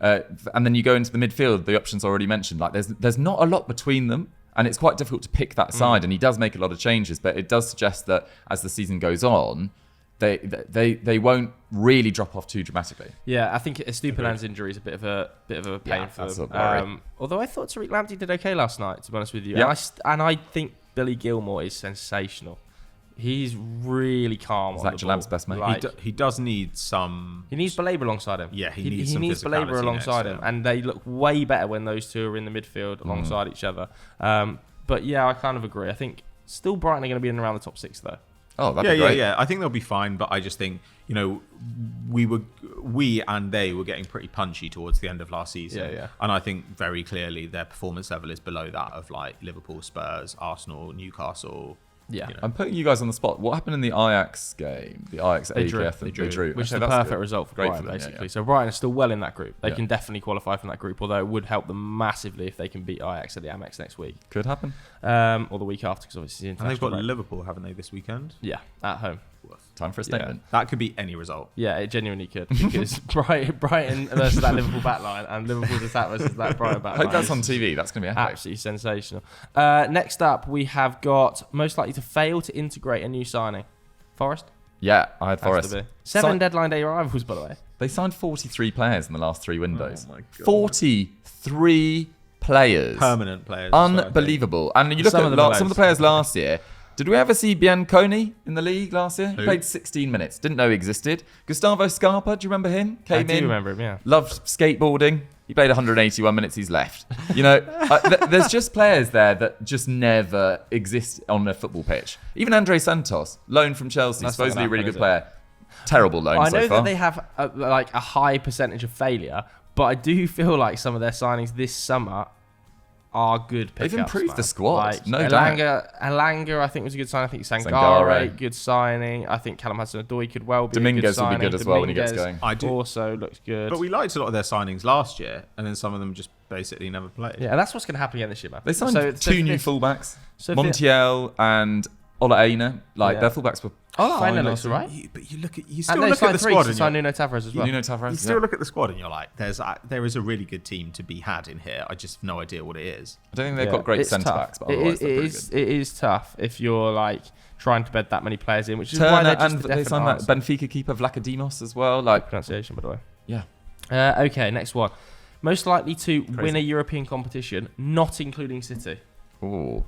[SPEAKER 3] and then you go into the midfield. The options already mentioned. Like, there's not a lot between them. And it's quite difficult to pick that side, and he does make a lot of changes, but it does suggest that as the season goes on, they won't really drop off too dramatically.
[SPEAKER 1] Yeah, I think Estupiñán's injury is a bit of a pain for
[SPEAKER 3] that's
[SPEAKER 1] them.
[SPEAKER 3] a worry.
[SPEAKER 1] Although I thought Tariq Lamptey did okay last night, to be honest with you.
[SPEAKER 3] Yeah.
[SPEAKER 1] And I think Billy Gilmore is sensational. He's really calm.
[SPEAKER 3] Zach
[SPEAKER 1] on the ball.
[SPEAKER 3] Jalab's best mate.
[SPEAKER 1] Like,
[SPEAKER 2] He does need some.
[SPEAKER 1] he needs Baleba alongside him.
[SPEAKER 2] Yeah, he needs some
[SPEAKER 1] needs Baleba
[SPEAKER 2] physicality
[SPEAKER 1] alongside
[SPEAKER 2] next
[SPEAKER 1] him,
[SPEAKER 2] to
[SPEAKER 1] and they look way better when those two are in the midfield alongside each other. But yeah, I kind of agree. I think still Brighton are going to be in around the top 6 though.
[SPEAKER 3] Oh, that'd be great.
[SPEAKER 2] Yeah. I think they'll be fine, but I just think we and they were getting pretty punchy towards the end of last season.
[SPEAKER 1] Yeah.
[SPEAKER 2] And I think very clearly their performance level is below that of like Liverpool, Spurs, Arsenal, Newcastle.
[SPEAKER 1] Yeah.
[SPEAKER 3] I'm putting you guys on the spot. What happened in the Ajax game? The Ajax
[SPEAKER 1] They drew.
[SPEAKER 3] AGF? They drew.
[SPEAKER 1] Which is
[SPEAKER 3] Okay,
[SPEAKER 1] the
[SPEAKER 3] that's
[SPEAKER 1] perfect
[SPEAKER 3] good.
[SPEAKER 1] result for
[SPEAKER 3] Great
[SPEAKER 1] Brighton,
[SPEAKER 3] them,
[SPEAKER 1] basically.
[SPEAKER 3] yeah.
[SPEAKER 1] So Brighton are still well in that group. They
[SPEAKER 3] Yeah.
[SPEAKER 1] can definitely qualify from that group, although it would help them massively if they can beat Ajax at the Amex next week.
[SPEAKER 3] Could happen.
[SPEAKER 1] Or the week after, because obviously it's the
[SPEAKER 2] And they've
[SPEAKER 1] international
[SPEAKER 2] got
[SPEAKER 1] break.
[SPEAKER 2] Liverpool, haven't they, this weekend?
[SPEAKER 1] Yeah, at home.
[SPEAKER 3] Time for a statement.
[SPEAKER 2] That could be any result.
[SPEAKER 1] Yeah, it genuinely could, because Brighton versus that Liverpool backline and Liverpool's attack versus that Brighton backline.
[SPEAKER 3] I hope that's on
[SPEAKER 1] is
[SPEAKER 3] TV. That's going to be epic.
[SPEAKER 1] absolutely sensational. Next up, we have got most likely to fail to integrate a new signing. Forest?
[SPEAKER 3] Yeah, I had
[SPEAKER 1] Has
[SPEAKER 3] Forest.
[SPEAKER 1] to be. 7
[SPEAKER 3] Si-
[SPEAKER 1] deadline day arrivals, by the way.
[SPEAKER 3] They signed 43 players in the last 3 windows.
[SPEAKER 2] Oh my God.
[SPEAKER 3] 43 players.
[SPEAKER 2] Permanent players. as well, I think.
[SPEAKER 3] Unbelievable. And you look
[SPEAKER 1] Some
[SPEAKER 3] at
[SPEAKER 1] of them are
[SPEAKER 3] some of the
[SPEAKER 1] loads.
[SPEAKER 3] players last year. Did we ever see Bianconi in the league last year? He
[SPEAKER 2] Who?
[SPEAKER 3] played 16 minutes. Didn't know he existed. Gustavo Scarpa, do you remember him?
[SPEAKER 1] I
[SPEAKER 3] Came
[SPEAKER 1] do
[SPEAKER 3] in.
[SPEAKER 1] remember him, yeah.
[SPEAKER 3] Loved skateboarding. He played 181 minutes. He's left. There's just players there that just never exist on a football pitch. Even Andre Santos, loan from Chelsea,
[SPEAKER 1] That's
[SPEAKER 3] supposedly
[SPEAKER 1] not
[SPEAKER 3] a really
[SPEAKER 1] gonna
[SPEAKER 3] good
[SPEAKER 1] happen,
[SPEAKER 3] player. Terrible loan
[SPEAKER 1] I
[SPEAKER 3] so
[SPEAKER 1] know
[SPEAKER 3] far.
[SPEAKER 1] that they have a high percentage of failure, but I do feel like some of their signings this summer are good pickups.
[SPEAKER 3] They've improved
[SPEAKER 1] man.
[SPEAKER 3] the squad, no
[SPEAKER 1] Elanga, I think was a good signing. I think Sangare, good signing. I think Callum Hudson-Odoi could well be a good
[SPEAKER 3] Dominguez will
[SPEAKER 1] signing.
[SPEAKER 3] be good as well when he gets
[SPEAKER 1] Dominguez
[SPEAKER 3] going.
[SPEAKER 2] I do.
[SPEAKER 1] Also looks good.
[SPEAKER 2] But we liked a lot of their signings last year, and then some of them just basically never played.
[SPEAKER 1] Yeah, and that's what's going to happen again this year, man.
[SPEAKER 3] They signed two new fullbacks,
[SPEAKER 1] so
[SPEAKER 3] Montiel and Ola Aina.
[SPEAKER 1] Yeah.
[SPEAKER 3] Their fullbacks were
[SPEAKER 1] fine
[SPEAKER 3] fine.
[SPEAKER 1] looks alright.
[SPEAKER 2] But you look at
[SPEAKER 1] And
[SPEAKER 2] still
[SPEAKER 1] they
[SPEAKER 2] look at the
[SPEAKER 1] signed three
[SPEAKER 2] squad
[SPEAKER 1] to
[SPEAKER 2] and
[SPEAKER 1] sign
[SPEAKER 2] you're,
[SPEAKER 1] Nuno Tavares as well.
[SPEAKER 3] Nuno Tavares.
[SPEAKER 2] you still look at the squad and you're like, there is a really good team to be had in here. I just have no idea what it is.
[SPEAKER 3] I don't think they've got great
[SPEAKER 1] It's
[SPEAKER 3] centre
[SPEAKER 1] tough.
[SPEAKER 3] backs, but otherwise they're pretty good.
[SPEAKER 1] It is tough if you're like trying to bed that many players in, which is why
[SPEAKER 3] Turner
[SPEAKER 1] they're just
[SPEAKER 3] and
[SPEAKER 1] the
[SPEAKER 3] they
[SPEAKER 1] definite
[SPEAKER 3] signed that
[SPEAKER 1] answer.
[SPEAKER 3] Benfica keeper Vlachodimos as well. Like,
[SPEAKER 1] Pronunciation, by the way.
[SPEAKER 3] yeah.
[SPEAKER 1] Okay, next one. Most likely to win a European competition, not including City.
[SPEAKER 3] Ooh.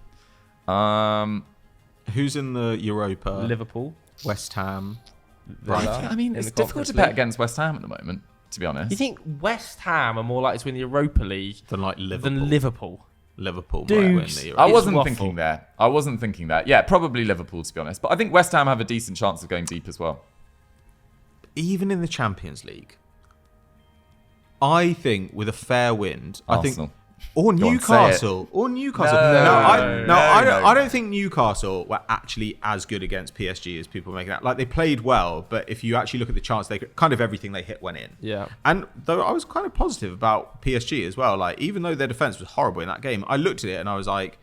[SPEAKER 2] Who's in the Europa?
[SPEAKER 1] Liverpool.
[SPEAKER 2] West Ham.
[SPEAKER 1] Villa,
[SPEAKER 3] I mean,
[SPEAKER 1] in
[SPEAKER 3] it's
[SPEAKER 1] the
[SPEAKER 3] difficult
[SPEAKER 1] Conference
[SPEAKER 3] to bet
[SPEAKER 1] League.
[SPEAKER 3] against West Ham at the moment, to be honest.
[SPEAKER 1] You think West Ham are more likely to win the Europa League
[SPEAKER 2] Than like Liverpool.
[SPEAKER 1] than Liverpool?
[SPEAKER 2] Liverpool might
[SPEAKER 1] Dude,
[SPEAKER 2] win the Europa.
[SPEAKER 3] I
[SPEAKER 1] It's
[SPEAKER 3] wasn't
[SPEAKER 1] waffle.
[SPEAKER 3] thinking that. Yeah, probably Liverpool, to be honest. But I think West Ham have a decent chance of going deep as well.
[SPEAKER 2] Even in the Champions League, I think with a fair wind, I
[SPEAKER 3] Arsenal.
[SPEAKER 2] think or
[SPEAKER 3] Go on,
[SPEAKER 2] Newcastle, or Newcastle.
[SPEAKER 3] No,
[SPEAKER 2] I don't think Newcastle were actually as good against PSG as people make it out. Like they played well, but if you actually look at the chance, they kind of everything they hit went in.
[SPEAKER 1] Yeah.
[SPEAKER 2] And though I was kind of positive about PSG as well, like even though their defense was horrible in that game, I looked at it and I was like,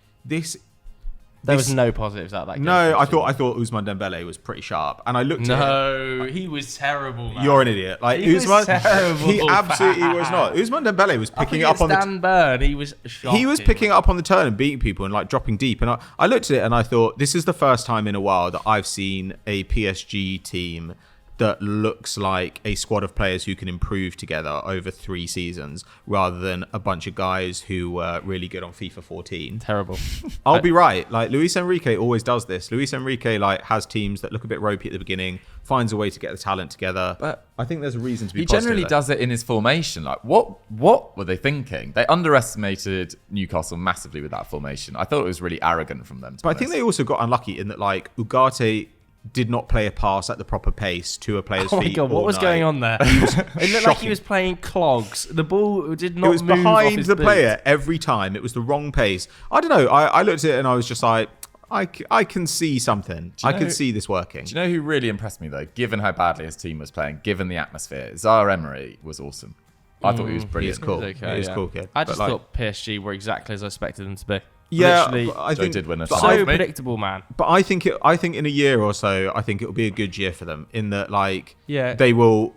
[SPEAKER 1] There was no positives out of that game.
[SPEAKER 2] No, I thought Ousmane Dembele was pretty sharp, and I looked at him.
[SPEAKER 1] No, he was terrible, man.
[SPEAKER 2] You're an idiot. Like
[SPEAKER 1] He was
[SPEAKER 2] Ousmane,
[SPEAKER 1] terrible,
[SPEAKER 2] he absolutely
[SPEAKER 1] man.
[SPEAKER 2] was not. Ousmane Dembele was picking it up on
[SPEAKER 1] Dan Burn, he was shocking.
[SPEAKER 2] he was picking it up on the turn and beating people and like dropping deep. And I looked at it and I thought, this is the first time in a while that I've seen a PSG team that looks like a squad of players who can improve together over 3 seasons rather than a bunch of guys who were really good on FIFA 14.
[SPEAKER 1] Terrible.
[SPEAKER 2] I'll be right. Like Luis Enrique always does this. Luis Enrique like has teams that look a bit ropey at the beginning, finds a way to get the talent together.
[SPEAKER 3] But
[SPEAKER 2] I think there's a reason to be
[SPEAKER 3] He
[SPEAKER 2] positive
[SPEAKER 3] generally
[SPEAKER 2] there.
[SPEAKER 3] does it in his formation. Like, what were they thinking? They underestimated Newcastle massively with that formation. I thought it was really arrogant from them.
[SPEAKER 2] But I think they also got unlucky in that like Ugarte did not play a pass at the proper pace to a player's
[SPEAKER 1] Oh my
[SPEAKER 2] feet.
[SPEAKER 1] god, what
[SPEAKER 2] all
[SPEAKER 1] was
[SPEAKER 2] night.
[SPEAKER 1] going on there? It looked like he
[SPEAKER 2] shocking.
[SPEAKER 1] was playing clogs. The ball did
[SPEAKER 2] It
[SPEAKER 1] not
[SPEAKER 2] was
[SPEAKER 1] move off
[SPEAKER 2] behind
[SPEAKER 1] his
[SPEAKER 2] the
[SPEAKER 1] boot.
[SPEAKER 2] player every time. It was the wrong pace. I don't know. I looked at it and I was just like, I can see something.
[SPEAKER 3] you
[SPEAKER 2] I
[SPEAKER 3] know-
[SPEAKER 2] can see this working.
[SPEAKER 3] Do you know who really impressed me though? Given how badly his team was playing, given the atmosphere, Zaire Emery was awesome. I thought he was brilliant.
[SPEAKER 2] He's cool.
[SPEAKER 1] Okay,
[SPEAKER 2] He's
[SPEAKER 1] yeah.
[SPEAKER 2] cool kid.
[SPEAKER 1] I
[SPEAKER 2] But,
[SPEAKER 1] just
[SPEAKER 2] like,
[SPEAKER 1] thought PSG were exactly as I expected them to be.
[SPEAKER 2] yeah,
[SPEAKER 1] Literally,
[SPEAKER 2] but I
[SPEAKER 3] They
[SPEAKER 2] think
[SPEAKER 3] did win a
[SPEAKER 2] but
[SPEAKER 3] tie.
[SPEAKER 2] I-
[SPEAKER 1] so
[SPEAKER 3] mate.
[SPEAKER 1] predictable, man.
[SPEAKER 2] But I think in a year or so, I think it will be a good year for them. In that, like,
[SPEAKER 1] Yeah.
[SPEAKER 2] they will.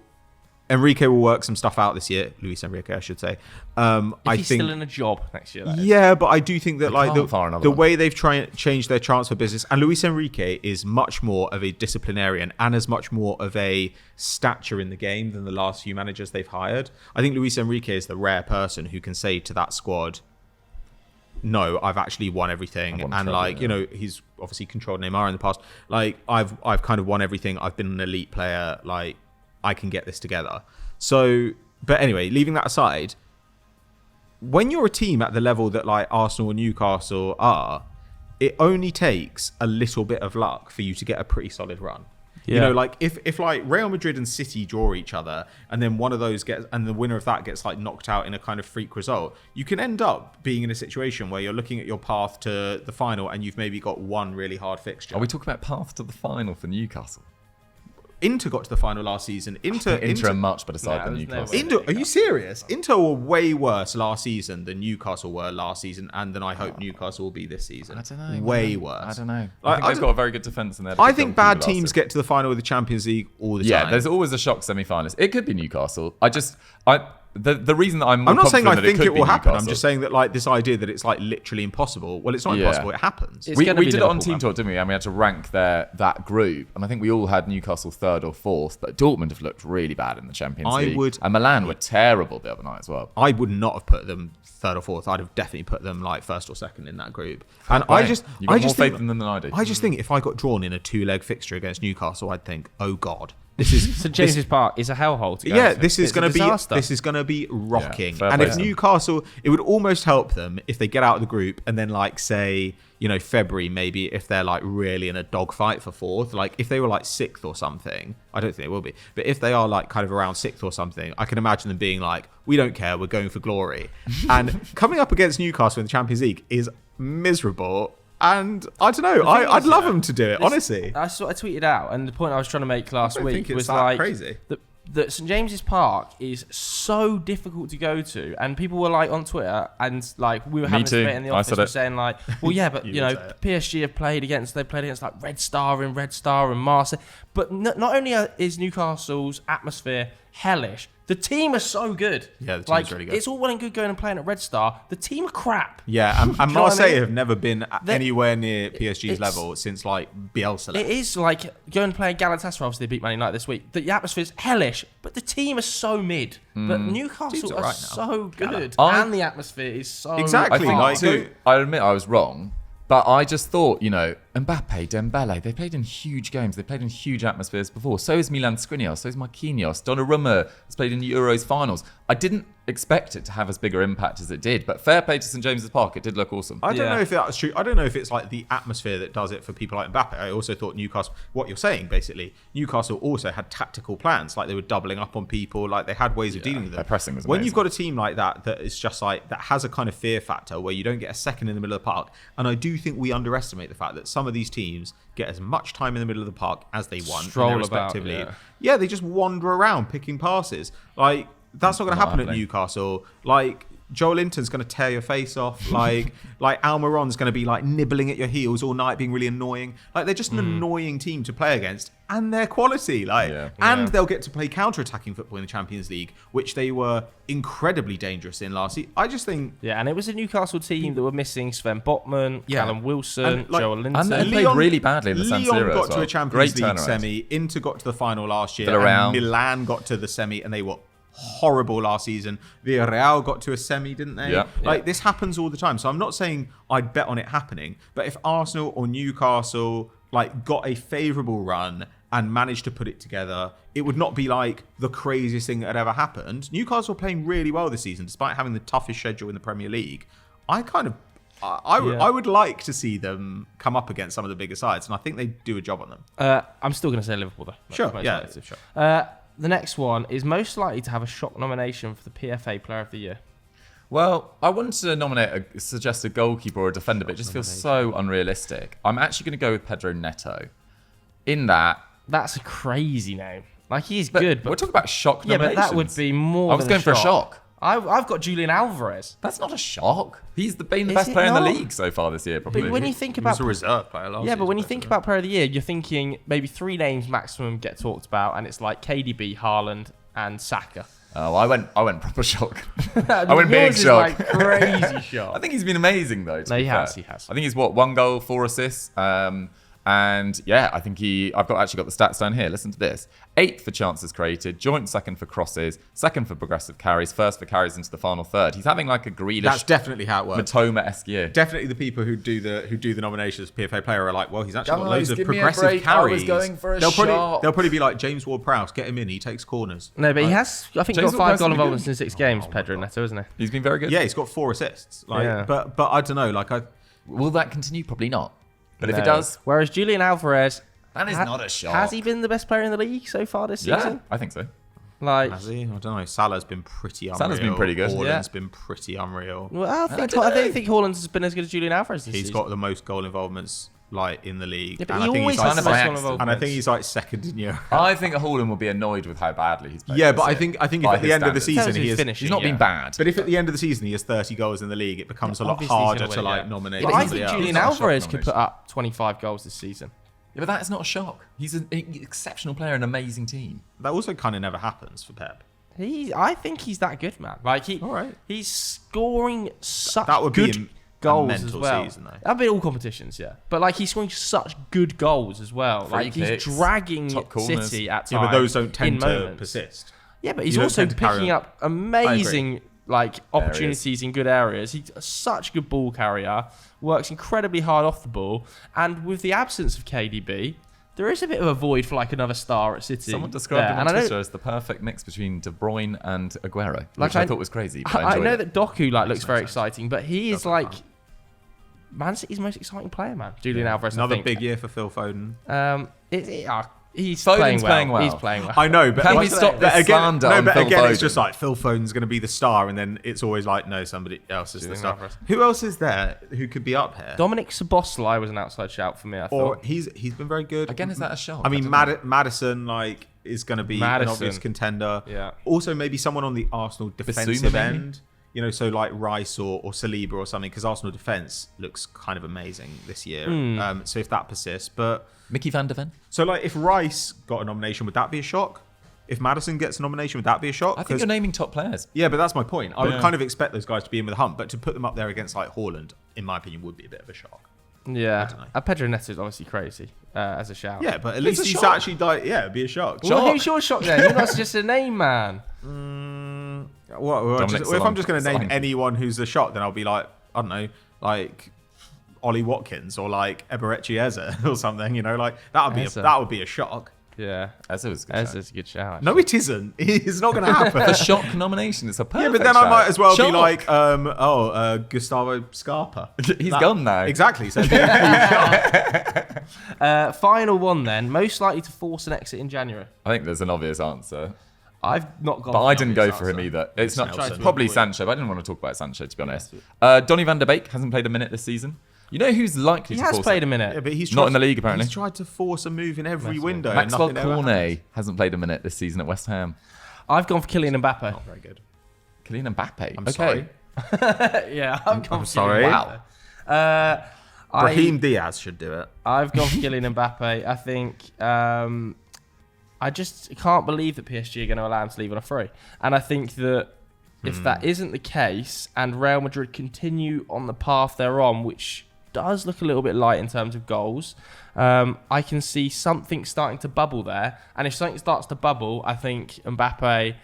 [SPEAKER 2] Enrique will work some stuff out this year. Luis Enrique, I should say.
[SPEAKER 1] If
[SPEAKER 2] I
[SPEAKER 1] he's
[SPEAKER 2] think.
[SPEAKER 1] still in a job next year, that is.
[SPEAKER 2] Yeah, but I do think that
[SPEAKER 3] They
[SPEAKER 2] like
[SPEAKER 3] can't fire another
[SPEAKER 2] the
[SPEAKER 3] one.
[SPEAKER 2] way they've changed their transfer business, and Luis Enrique is much more of a disciplinarian and has much more of a stature in the game than the last few managers they've hired. I think Luis Enrique is the rare person who can say to that squad, no, I've actually won everything.
[SPEAKER 3] I've won
[SPEAKER 2] And
[SPEAKER 3] treble,
[SPEAKER 2] like,
[SPEAKER 3] yeah.
[SPEAKER 2] you know, he's obviously controlled Neymar in the past. Like I've kind of won everything. I've been an elite player. Like I can get this together. So, but anyway, leaving that aside, when you're a team at the level that like Arsenal or Newcastle are, it only takes a little bit of luck for you to get a pretty solid run. You
[SPEAKER 1] Yeah.
[SPEAKER 2] know, like if like Real Madrid and City draw each other and then one of those gets, and the winner of that gets like knocked out in a kind of freak result, you can end up being in a situation where you're looking at your path to the final and you've maybe got one really hard fixture.
[SPEAKER 3] Are we talking about path to the final for Newcastle?
[SPEAKER 2] Inter got to the final last season. Inter
[SPEAKER 3] Inter are much better side
[SPEAKER 1] Nah,
[SPEAKER 3] than
[SPEAKER 1] there's no
[SPEAKER 3] Newcastle.
[SPEAKER 1] way.
[SPEAKER 2] Inter, are you serious? Inter were way worse last season than Newcastle were last season, and than I hope Newcastle will be this season.
[SPEAKER 3] I don't know.
[SPEAKER 2] Way
[SPEAKER 3] I
[SPEAKER 2] worse.
[SPEAKER 3] don't know. I
[SPEAKER 2] Like,
[SPEAKER 3] think
[SPEAKER 2] I
[SPEAKER 3] they've
[SPEAKER 2] don't-
[SPEAKER 3] got a very good defense in there.
[SPEAKER 2] I think bad teams get to the final of the Champions League all the time.
[SPEAKER 3] Yeah, there's always a shock semi-finalist. It could be Newcastle. The reason that I'm
[SPEAKER 2] not saying I
[SPEAKER 3] confident that
[SPEAKER 2] think
[SPEAKER 3] could
[SPEAKER 2] it
[SPEAKER 3] be
[SPEAKER 2] will happen. I'm
[SPEAKER 3] Newcastle-
[SPEAKER 2] just saying that like this idea that it's like literally impossible. Well, it's not
[SPEAKER 3] Yeah.
[SPEAKER 2] impossible. It happens.
[SPEAKER 1] It's
[SPEAKER 3] we
[SPEAKER 1] gonna
[SPEAKER 3] we
[SPEAKER 1] be
[SPEAKER 3] did it on
[SPEAKER 1] Liverpool,
[SPEAKER 3] Team
[SPEAKER 1] man.
[SPEAKER 3] Talk, didn't we? And we had to rank that group. And I think we all had Newcastle third or fourth. But Dortmund have looked really bad in the Champions
[SPEAKER 2] I
[SPEAKER 3] League.
[SPEAKER 2] would-
[SPEAKER 3] And Milan were terrible the other night as well.
[SPEAKER 2] I would not have put them third or fourth. I'd have definitely put them like first or second in that group. And
[SPEAKER 3] Right.
[SPEAKER 2] I just,
[SPEAKER 3] You've got
[SPEAKER 2] I
[SPEAKER 3] more
[SPEAKER 2] just
[SPEAKER 3] faith
[SPEAKER 2] think,
[SPEAKER 3] in them than I do.
[SPEAKER 2] I just think if I got drawn in a 2-leg fixture against Newcastle, I'd think, oh god, This is
[SPEAKER 1] St James's Park is a hellhole to go
[SPEAKER 2] yeah,
[SPEAKER 1] to.
[SPEAKER 2] this is
[SPEAKER 1] It's a
[SPEAKER 2] going to be
[SPEAKER 1] disaster.
[SPEAKER 2] this is going to be rocking.
[SPEAKER 3] fair
[SPEAKER 2] And
[SPEAKER 3] play
[SPEAKER 2] if
[SPEAKER 3] to them.
[SPEAKER 2] Newcastle, it would almost help them if they get out of the group and then like say, February maybe if they're like really in a dogfight for fourth, like if they were like sixth or something, I don't think they will be, but if they are like kind of around sixth or something, I can imagine them being like, we don't care, we're going for glory. And coming up against Newcastle in the Champions League is miserable. And I don't know, I'd love them to do it, honestly.
[SPEAKER 1] I tweeted out, and the point I was trying to make last
[SPEAKER 2] I don't
[SPEAKER 1] week
[SPEAKER 2] think it's
[SPEAKER 1] was
[SPEAKER 2] that
[SPEAKER 1] like
[SPEAKER 2] crazy.
[SPEAKER 1] that St James's Park is so difficult to go to, and people were like on Twitter, and like we were having this
[SPEAKER 3] too.
[SPEAKER 1] debate in the
[SPEAKER 3] I
[SPEAKER 1] office,
[SPEAKER 3] said
[SPEAKER 1] were
[SPEAKER 3] it.
[SPEAKER 1] saying like, well, yeah, but
[SPEAKER 2] You would say it.
[SPEAKER 1] PSG have played against like Red Star and Marseille, but not only is Newcastle's atmosphere hellish, the team is so good.
[SPEAKER 2] Yeah, the team's
[SPEAKER 1] like,
[SPEAKER 2] really good.
[SPEAKER 1] It's all well and good going and playing at Red Star. The team are crap.
[SPEAKER 2] Yeah, and
[SPEAKER 1] know what I
[SPEAKER 2] Marseille
[SPEAKER 1] mean?
[SPEAKER 2] have never been anywhere near PSG's
[SPEAKER 1] it's-
[SPEAKER 2] level since like Bielsa left.
[SPEAKER 1] It is like going and playing Galatasaray. Obviously, they beat Man United this week. The atmosphere's hellish, but the team is so mid. But
[SPEAKER 2] Team's
[SPEAKER 1] Newcastle are
[SPEAKER 2] alright now.
[SPEAKER 1] so good,
[SPEAKER 3] I-
[SPEAKER 1] and the atmosphere is so
[SPEAKER 2] Exactly,
[SPEAKER 3] I think
[SPEAKER 2] like-
[SPEAKER 3] too, I admit I was wrong, but I just thought, Mbappe, Dembele, they played in huge games. They played in huge atmospheres before. So is Milan Skriniar, so is Marquinhos. Donnarumma has played in Euros finals. I didn't expect it to have as big an impact as it did, but fair play to St James's Park. It did look awesome.
[SPEAKER 2] I don't
[SPEAKER 1] Yeah.
[SPEAKER 2] know if that's true. I don't know if it's like the atmosphere that does it for people like Mbappe. I also thought Newcastle, what you're saying basically, Newcastle also had tactical plans, like they were doubling up on people, like they had ways of dealing with them.
[SPEAKER 3] their pressing was
[SPEAKER 2] When
[SPEAKER 3] amazing.
[SPEAKER 2] you've got a team like that is just like, that has a kind of fear factor where you don't get a second in the middle of the park. And I do think we underestimate the fact that some of these teams get as much time in the middle of the park as they want,
[SPEAKER 1] Stroll
[SPEAKER 2] and
[SPEAKER 1] about,
[SPEAKER 2] respectively.
[SPEAKER 1] yeah.
[SPEAKER 2] They just wander around picking passes. Like, that's not going to happen at
[SPEAKER 3] happening.
[SPEAKER 2] Newcastle. Like, Joel Linton's going to tear your face off. Like Almiron's going to be like nibbling at your heels all night, being really annoying. Like, they're just an annoying team to play against, and they're quality. Like,
[SPEAKER 3] Yeah.
[SPEAKER 2] and they'll get to play counter-attacking football in the Champions League, which they were incredibly dangerous in last season. I just think
[SPEAKER 1] Yeah, and it was a Newcastle team that were missing Sven Botman,
[SPEAKER 2] Yeah.
[SPEAKER 1] Callum Wilson,
[SPEAKER 2] And, like-
[SPEAKER 1] Joel Linton.
[SPEAKER 3] And they played really badly in the San
[SPEAKER 2] Lyon
[SPEAKER 3] Siro
[SPEAKER 2] got
[SPEAKER 3] as
[SPEAKER 2] to a
[SPEAKER 3] well.
[SPEAKER 2] Champions
[SPEAKER 3] Great
[SPEAKER 2] League
[SPEAKER 3] turnaround.
[SPEAKER 2] semi. Inter got to the final last year.
[SPEAKER 3] Villarreal.
[SPEAKER 2] And Milan got to the semi, and they were horrible last season. Villarreal got to a semi, didn't they?
[SPEAKER 3] Yeah.
[SPEAKER 2] Like, this happens all the time. So I'm not saying I'd bet on it happening, but if Arsenal or Newcastle like got a favourable run and managed to put it together, it would not be like the craziest thing that had ever happened. Newcastle are playing really well this season, despite having the toughest schedule in the Premier League. I would like to see them come up against some of the bigger sides, and I think they do a job on them.
[SPEAKER 1] I'm still going to say Liverpool, though.
[SPEAKER 2] Sure,
[SPEAKER 1] Most
[SPEAKER 2] yeah,
[SPEAKER 1] likely.
[SPEAKER 2] sure.
[SPEAKER 1] The next one is most likely to have a shock nomination for the PFA Player of the Year.
[SPEAKER 3] Well, I wanted to suggest a goalkeeper or a defender, but it just feels so unrealistic. I'm actually going to go with Pedro Neto. In that,
[SPEAKER 1] That's a crazy name. Like, he's
[SPEAKER 3] but
[SPEAKER 1] good,
[SPEAKER 3] we're
[SPEAKER 1] but
[SPEAKER 3] talking about shock
[SPEAKER 1] yeah, but
[SPEAKER 3] nominations.
[SPEAKER 1] that would be more.
[SPEAKER 3] I was
[SPEAKER 1] than
[SPEAKER 3] going for a shock.
[SPEAKER 1] I've got Julian Alvarez.
[SPEAKER 3] That's not a shock. He's been the
[SPEAKER 1] Is
[SPEAKER 3] best
[SPEAKER 1] it
[SPEAKER 3] player in the
[SPEAKER 1] not?
[SPEAKER 3] league so far this year, probably.
[SPEAKER 1] But when you think
[SPEAKER 2] He was
[SPEAKER 1] about
[SPEAKER 2] a reserve player last
[SPEAKER 1] yeah, but
[SPEAKER 2] season,
[SPEAKER 1] when you think about Player of the Year, you're thinking maybe 3 names maximum get talked about, and it's like KDB, Haaland, and Saka.
[SPEAKER 3] Oh, I went proper shock. I went big
[SPEAKER 1] Yours is
[SPEAKER 3] shock.
[SPEAKER 1] like crazy shock.
[SPEAKER 3] I think he's been amazing though.
[SPEAKER 1] No, he has. He has.
[SPEAKER 3] I think he's 1 goal, 4 assists. And yeah, I think I've actually got the stats down here. Listen to this: 8th for chances created, joint 2nd for crosses, 2nd for progressive carries, 1st for carries into the final third. He's having like a Grealish,
[SPEAKER 2] that's definitely how it works.
[SPEAKER 3] Matoma-esque year.
[SPEAKER 2] Definitely, the people who do the nominations PFA player are like, well, he's actually got loads
[SPEAKER 3] Guys,
[SPEAKER 2] of
[SPEAKER 3] give me a
[SPEAKER 2] progressive
[SPEAKER 3] break. I was
[SPEAKER 2] carries.
[SPEAKER 3] going for a
[SPEAKER 2] they'll
[SPEAKER 3] shot.
[SPEAKER 2] probably be like James Ward-Prowse, get him in. He takes corners.
[SPEAKER 1] No, but he has. I think
[SPEAKER 3] James
[SPEAKER 1] got 5
[SPEAKER 3] Ward-Prowse
[SPEAKER 1] goal
[SPEAKER 3] is really
[SPEAKER 1] involvements
[SPEAKER 3] good.
[SPEAKER 1] in 6 games. Pedro Neto, isn't he?
[SPEAKER 3] He's been very good.
[SPEAKER 2] Yeah, he's got 4 assists. Like,
[SPEAKER 1] Yeah.
[SPEAKER 2] but I don't know. Like,
[SPEAKER 3] Will that continue? Probably not. But if
[SPEAKER 1] No.
[SPEAKER 3] it does,
[SPEAKER 1] Whereas Julian Alvarez,
[SPEAKER 3] that is not a shock.
[SPEAKER 1] has he been the best player in the league so far this
[SPEAKER 3] Yeah,
[SPEAKER 1] season?
[SPEAKER 3] I think so.
[SPEAKER 1] Like,
[SPEAKER 2] has he? I don't know. Salah's been pretty unreal.
[SPEAKER 3] Salah's been pretty good.
[SPEAKER 2] Haaland's
[SPEAKER 1] Yeah.
[SPEAKER 2] been pretty unreal.
[SPEAKER 1] well, I
[SPEAKER 3] don't
[SPEAKER 1] don't think Haaland's been as good as Julian Alvarez this
[SPEAKER 2] He's
[SPEAKER 1] season.
[SPEAKER 2] got the most goal involvements like in the league.
[SPEAKER 1] Yeah, but
[SPEAKER 2] and
[SPEAKER 1] he
[SPEAKER 2] I think
[SPEAKER 1] always
[SPEAKER 2] he's
[SPEAKER 1] has
[SPEAKER 2] like,
[SPEAKER 1] the most
[SPEAKER 3] by
[SPEAKER 1] goal
[SPEAKER 3] accident.
[SPEAKER 2] and I think
[SPEAKER 1] involvements.
[SPEAKER 2] he's like second in Europe.
[SPEAKER 3] I think Haaland will be annoyed with how badly he's played.
[SPEAKER 2] Yeah,
[SPEAKER 3] this
[SPEAKER 2] but I
[SPEAKER 3] year,
[SPEAKER 2] think if
[SPEAKER 3] by
[SPEAKER 2] at the
[SPEAKER 3] his
[SPEAKER 2] end of the
[SPEAKER 3] standards.
[SPEAKER 2] season
[SPEAKER 1] Depends
[SPEAKER 2] he
[SPEAKER 1] who's
[SPEAKER 2] is
[SPEAKER 1] finishing,
[SPEAKER 3] He's not
[SPEAKER 1] yeah.
[SPEAKER 3] been bad.
[SPEAKER 2] But if at the end of the season he has 30 goals in the league, it becomes a lot
[SPEAKER 1] Obviously he's
[SPEAKER 2] harder
[SPEAKER 1] gonna
[SPEAKER 2] to
[SPEAKER 1] win,
[SPEAKER 2] like
[SPEAKER 1] yeah.
[SPEAKER 2] nominate.
[SPEAKER 1] Yeah, but I
[SPEAKER 2] somebody
[SPEAKER 1] think
[SPEAKER 2] else.
[SPEAKER 1] Julian
[SPEAKER 3] He's not a shock
[SPEAKER 1] Alvarez could
[SPEAKER 3] nomination.
[SPEAKER 1] put up 25 goals this season.
[SPEAKER 3] Yeah, but that is not a shock. He's an exceptional player, an amazing team.
[SPEAKER 2] That also kind of never happens for Pep.
[SPEAKER 1] I think he's that good, man. Like
[SPEAKER 2] All right.
[SPEAKER 1] he's scoring such
[SPEAKER 2] That would be
[SPEAKER 1] good
[SPEAKER 2] a
[SPEAKER 1] goals
[SPEAKER 2] mental
[SPEAKER 1] as well.
[SPEAKER 2] season, though.
[SPEAKER 1] That'd be all competitions, yeah. But like he's scoring such good goals as well.
[SPEAKER 3] Free
[SPEAKER 1] Like
[SPEAKER 3] kicks,
[SPEAKER 1] he's dragging
[SPEAKER 3] top corners.
[SPEAKER 1] City at times.
[SPEAKER 2] Yeah, but those don't
[SPEAKER 1] in
[SPEAKER 2] tend to
[SPEAKER 1] moments.
[SPEAKER 2] persist.
[SPEAKER 1] Yeah, but he's
[SPEAKER 2] You don't
[SPEAKER 1] also
[SPEAKER 2] tend to carry
[SPEAKER 1] picking
[SPEAKER 2] on.
[SPEAKER 1] up amazing like opportunities
[SPEAKER 3] Areas.
[SPEAKER 1] in good areas. He's such a good ball carrier. Works incredibly hard off the ball, and with the absence of KDB, there is a bit of a void for like another star at City.
[SPEAKER 3] Someone described him on
[SPEAKER 1] and
[SPEAKER 3] Twitter as the perfect mix between De Bruyne and Aguero, which I thought was crazy. But
[SPEAKER 1] I
[SPEAKER 3] enjoyed
[SPEAKER 1] know
[SPEAKER 3] it.
[SPEAKER 1] that Doku looks very
[SPEAKER 2] sense.
[SPEAKER 1] exciting, but he is like Man City's most exciting player, man. Julian Alvarez.
[SPEAKER 2] Another big year for Phil Foden.
[SPEAKER 1] He's
[SPEAKER 3] Foden's
[SPEAKER 1] playing well.
[SPEAKER 3] playing well.
[SPEAKER 1] He's playing well.
[SPEAKER 2] I know, but
[SPEAKER 3] Can
[SPEAKER 2] like,
[SPEAKER 3] we stop
[SPEAKER 2] but
[SPEAKER 3] this
[SPEAKER 2] again,
[SPEAKER 3] slander
[SPEAKER 2] no,
[SPEAKER 3] on
[SPEAKER 2] but
[SPEAKER 3] Phil
[SPEAKER 2] again, it's
[SPEAKER 3] Foden?
[SPEAKER 2] just like Phil Foden's going to be the star, and then it's always like, no, somebody else is the
[SPEAKER 1] Julian
[SPEAKER 2] star.
[SPEAKER 1] Alvarez.
[SPEAKER 2] Who else is there who could be up here?
[SPEAKER 1] Dominic Szoboszlai was an outside shout for me. I
[SPEAKER 2] Or
[SPEAKER 1] thought.
[SPEAKER 2] he's been very good.
[SPEAKER 3] Again, is that a shot?
[SPEAKER 2] I mean,
[SPEAKER 3] don't know.
[SPEAKER 2] Madison like is going to be an obvious contender.
[SPEAKER 1] Yeah.
[SPEAKER 2] Also, maybe someone on the Arsenal defensive
[SPEAKER 3] maybe?
[SPEAKER 2] end. You know, so like Rice or Saliba or something, because Arsenal defense looks kind of amazing this year. So if that persists, but
[SPEAKER 3] Mickey van der Ven?
[SPEAKER 2] so like if Rice got a nomination, would that be a shock? If Madison gets a nomination, would that be a shock?
[SPEAKER 3] I think
[SPEAKER 2] 'Cause-
[SPEAKER 3] you're naming top players.
[SPEAKER 2] yeah, but that's my point. I would
[SPEAKER 3] Yeah.
[SPEAKER 2] kind of expect those guys to be in with a hump, but to put them up there against like Haaland, in my opinion, would be a bit of a shock.
[SPEAKER 1] Yeah.
[SPEAKER 2] don't know.
[SPEAKER 1] Pedro Neto is obviously crazy as a shout.
[SPEAKER 2] Yeah, but at
[SPEAKER 3] It's
[SPEAKER 2] least
[SPEAKER 3] a
[SPEAKER 2] he's
[SPEAKER 3] shock.
[SPEAKER 2] actually like, yeah, it'd be a shock.
[SPEAKER 1] Well, who's your shock then? You're not just a name, man.
[SPEAKER 2] Well,
[SPEAKER 3] Dominic
[SPEAKER 2] if I'm just going to name
[SPEAKER 3] Solanke.
[SPEAKER 2] anyone who's a shot, then I'll be like, I don't know, like Ollie Watkins or like Eberechi Eze or something. You know, like that would be a shock.
[SPEAKER 1] Yeah.
[SPEAKER 3] As it was a good
[SPEAKER 1] That's
[SPEAKER 3] shout.
[SPEAKER 1] a good shout.
[SPEAKER 2] No, it isn't. It's not going to happen.
[SPEAKER 3] The shock nomination is a perfect
[SPEAKER 2] Yeah, but then I
[SPEAKER 3] shout.
[SPEAKER 2] might as well
[SPEAKER 3] Shock.
[SPEAKER 2] be like, Gustavo Scarpa.
[SPEAKER 3] He's gone now.
[SPEAKER 2] Exactly. So
[SPEAKER 1] Final one then. Most likely to force an exit in January.
[SPEAKER 3] I think there's an obvious answer.
[SPEAKER 1] I've not gone.
[SPEAKER 3] But
[SPEAKER 1] for
[SPEAKER 3] I
[SPEAKER 1] the
[SPEAKER 3] didn't go
[SPEAKER 1] obvious
[SPEAKER 3] for him
[SPEAKER 1] answer.
[SPEAKER 3] either. It's not
[SPEAKER 2] Nelson.
[SPEAKER 3] probably Sancho, but I didn't want to talk about Sancho, to be honest. Donny van der Beek hasn't played a minute this season. You know who's likely
[SPEAKER 1] He
[SPEAKER 3] to
[SPEAKER 1] has
[SPEAKER 3] force
[SPEAKER 1] played
[SPEAKER 3] it?
[SPEAKER 1] a minute.
[SPEAKER 2] yeah, but he's
[SPEAKER 3] Not
[SPEAKER 2] tried,
[SPEAKER 3] in the league, apparently.
[SPEAKER 2] He's tried to force a move in every
[SPEAKER 1] Maxwell.
[SPEAKER 2] window. and
[SPEAKER 3] Maxwell
[SPEAKER 2] nothing ever happens.
[SPEAKER 3] Cornet hasn't played a minute this season at West Ham.
[SPEAKER 1] I've gone for Kylian Mbappe.
[SPEAKER 2] Not very good.
[SPEAKER 3] Kylian Mbappe.
[SPEAKER 2] I'm
[SPEAKER 3] okay.
[SPEAKER 2] sorry.
[SPEAKER 1] Yeah, I'm gone for
[SPEAKER 2] sorry.
[SPEAKER 1] Kylian Mbappe.
[SPEAKER 2] Raheem Diaz should do it.
[SPEAKER 1] I've gone for Kylian Mbappe. I think I just can't believe that PSG are going to allow him to leave on a free. And I think that if that isn't the case and Real Madrid continue on the path they're on, which does look a little bit light in terms of goals, I can see something starting to bubble there. And if something starts to bubble, I think Mbappe,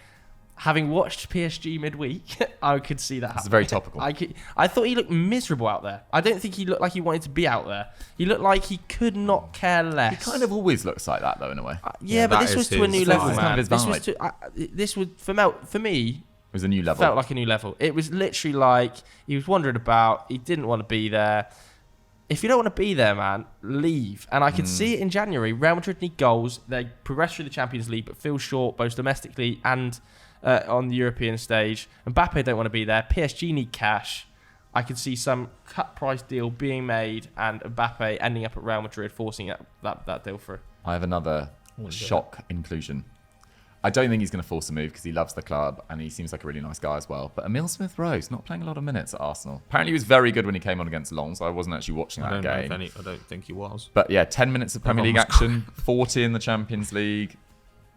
[SPEAKER 1] having watched PSG midweek, I could see that
[SPEAKER 3] It's
[SPEAKER 1] happen.
[SPEAKER 3] very topical.
[SPEAKER 1] I thought he looked miserable out there. I don't think he looked like he wanted to be out there. He looked like he could not care less.
[SPEAKER 3] He kind of always looks like that, though, in a way.
[SPEAKER 1] Yeah, but
[SPEAKER 2] that
[SPEAKER 1] this was
[SPEAKER 2] is
[SPEAKER 1] to a
[SPEAKER 2] his
[SPEAKER 1] new
[SPEAKER 2] vibe.
[SPEAKER 1] level,
[SPEAKER 2] This is
[SPEAKER 1] man.
[SPEAKER 3] kind of his
[SPEAKER 1] This was
[SPEAKER 3] vibe.
[SPEAKER 1] this would for me
[SPEAKER 3] It was a new level.
[SPEAKER 1] felt like a new level. It was literally like he was wandering about. He didn't want to be there. If you don't want to be there, man, leave. And I could see it in January. Real Madrid need goals. They progress through the Champions League, but feel short both domestically and on the European stage. Mbappe don't want to be there. PSG need cash. I could see some cut price deal being made and Mbappe ending up at Real Madrid forcing that deal through.
[SPEAKER 3] I have another shock inclusion. I don't think he's going to force a move because he loves the club and he seems like a really nice guy as well. But Emile Smith-Rowe's not playing a lot of minutes at Arsenal. Apparently he was very good when he came on against Lens, so I wasn't actually watching that game.
[SPEAKER 2] I don't think he was.
[SPEAKER 3] But yeah, 10 minutes of Premier League action, 40 in the Champions League.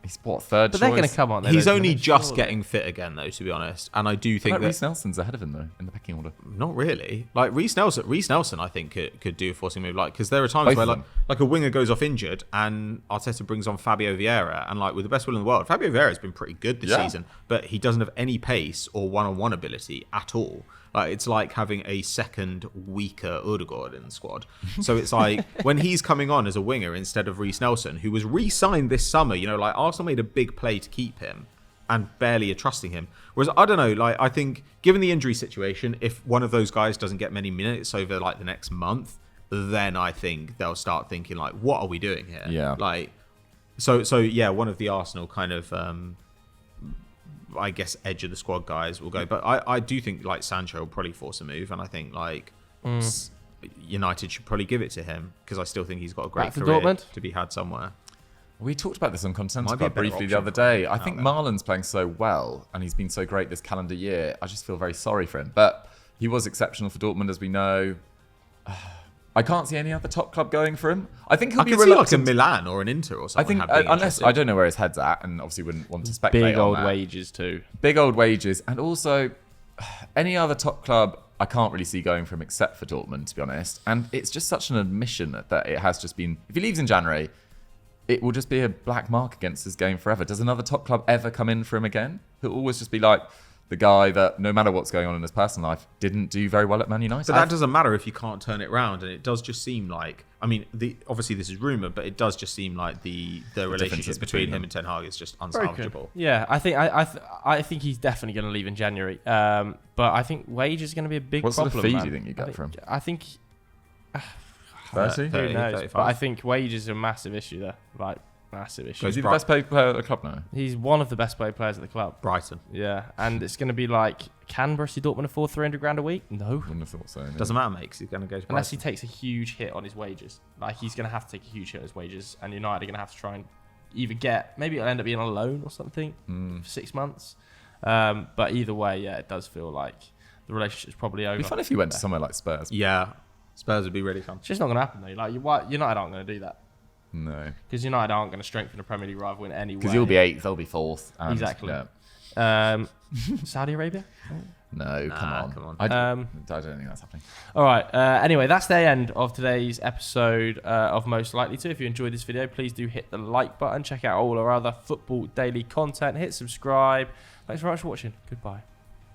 [SPEAKER 3] He's what, third
[SPEAKER 1] But
[SPEAKER 3] choice?
[SPEAKER 1] they're going to come on.
[SPEAKER 2] He's only just getting fit again, though, to be honest. And I do
[SPEAKER 3] I
[SPEAKER 2] think
[SPEAKER 3] bet
[SPEAKER 2] that
[SPEAKER 3] Reece Nelson's ahead of him, though, in the pecking order.
[SPEAKER 2] not really. Like Reece Nelson, I think could do a forcing move. Like because there are times
[SPEAKER 3] Both
[SPEAKER 2] where
[SPEAKER 3] of them.
[SPEAKER 2] like a winger goes off injured and Arteta brings on Fabio Vieira, and like with the best will in the world, Fabio Vieira has been pretty good this
[SPEAKER 3] Yeah.
[SPEAKER 2] season, but he doesn't have any pace or one-on-one ability at all. Like it's like having a second weaker Odegaard in the squad. So it's like when he's coming on as a winger instead of Reece Nelson, who was re-signed this summer. You know, like Arsenal made a big play to keep him and barely are trusting him. Whereas I don't know, like I think given the injury situation, if one of those guys doesn't get many minutes over like the next month, then I think they'll start thinking like, what are we doing here?
[SPEAKER 3] Yeah.
[SPEAKER 2] Like, so yeah, one of the Arsenal kind of, I guess, edge of the squad guys will go. But I do think like Sancho will probably force a move, and I think like United should probably give it to him because I still think he's got a great
[SPEAKER 1] Back to
[SPEAKER 2] career
[SPEAKER 1] Dortmund?
[SPEAKER 2] to be had somewhere.
[SPEAKER 3] We talked about this on Continental
[SPEAKER 2] Might be a
[SPEAKER 3] Club
[SPEAKER 2] better
[SPEAKER 3] briefly the
[SPEAKER 2] option
[SPEAKER 3] other
[SPEAKER 2] for him
[SPEAKER 3] day. I
[SPEAKER 2] out
[SPEAKER 3] think
[SPEAKER 2] there.
[SPEAKER 3] Marlon's playing so well and he's been so great this calendar year. I just feel very sorry for him. But he was exceptional for Dortmund, as we know. I can't see any other top club going for him. I think he'll
[SPEAKER 2] I
[SPEAKER 3] be
[SPEAKER 2] could see like a
[SPEAKER 3] reluctant.
[SPEAKER 2] Milan or an Inter or
[SPEAKER 3] I
[SPEAKER 2] something.
[SPEAKER 3] think,
[SPEAKER 2] being
[SPEAKER 3] unless
[SPEAKER 2] interested.
[SPEAKER 3] I don't know where his head's at, and obviously wouldn't want to speculate
[SPEAKER 1] Big
[SPEAKER 3] on
[SPEAKER 1] old
[SPEAKER 3] that.
[SPEAKER 1] wages too.
[SPEAKER 3] Big old wages, and also any other top club I can't really see going for him except for Dortmund, to be honest. And it's just such an admission that it has just been. If he leaves in January, it will just be a black mark against his game forever. Does another top club ever come in for him again? He'll always just be like, the guy that, no matter what's going on in his personal life, didn't do very well at Man United.
[SPEAKER 2] But that doesn't matter if you can't turn it around, and it does just seem like, I mean, obviously this is rumour, but it does just seem like the relationship between him and Ten Hag is just unsalvageable.
[SPEAKER 1] Yeah, I think he's definitely going to leave in January. But I think wages are going to be a big
[SPEAKER 3] what
[SPEAKER 1] problem.
[SPEAKER 3] What sort of fee
[SPEAKER 1] man.
[SPEAKER 3] do you think you get from?
[SPEAKER 1] I think
[SPEAKER 3] 30?
[SPEAKER 1] who knows?
[SPEAKER 2] 35.
[SPEAKER 1] But I think wages are a massive issue there. Like massive issue.
[SPEAKER 3] Is he the best paid player at the club now?
[SPEAKER 1] He's one of the best paid players at the club.
[SPEAKER 2] Brighton.
[SPEAKER 1] Yeah, and it's going to be like, can Borussia Dortmund afford 300 grand a week? No.
[SPEAKER 3] Wouldn't have thought so. No.
[SPEAKER 2] Doesn't matter, mate, 'cause he's going to go to
[SPEAKER 1] Unless he
[SPEAKER 2] Brighton.
[SPEAKER 1] takes a huge hit on his wages. Like, he's going to have to take a huge hit on his wages, and United are going to have to try and either maybe it'll end up being on a loan or something for 6 months. But either way, yeah, it does feel like the relationship's probably over.
[SPEAKER 3] It'd be fun if he went to somewhere like Spurs.
[SPEAKER 2] Yeah, Spurs would be really fun.
[SPEAKER 1] It's just not going to happen, though. Like, United aren't going to do that.
[SPEAKER 3] No.
[SPEAKER 1] Because United aren't going to strengthen a Premier League rival in any way.
[SPEAKER 3] Because you'll be 8th, they'll be 4th. And,
[SPEAKER 1] Exactly.
[SPEAKER 3] Yeah.
[SPEAKER 1] Saudi Arabia?
[SPEAKER 3] No, come on.
[SPEAKER 2] come on.
[SPEAKER 3] I don't think that's happening.
[SPEAKER 1] All right. Anyway, that's the end of today's episode of Most Likely To. If you enjoyed this video, please do hit the like button. Check out all our other Football Daily content. Hit subscribe. Thanks very much for watching. Goodbye.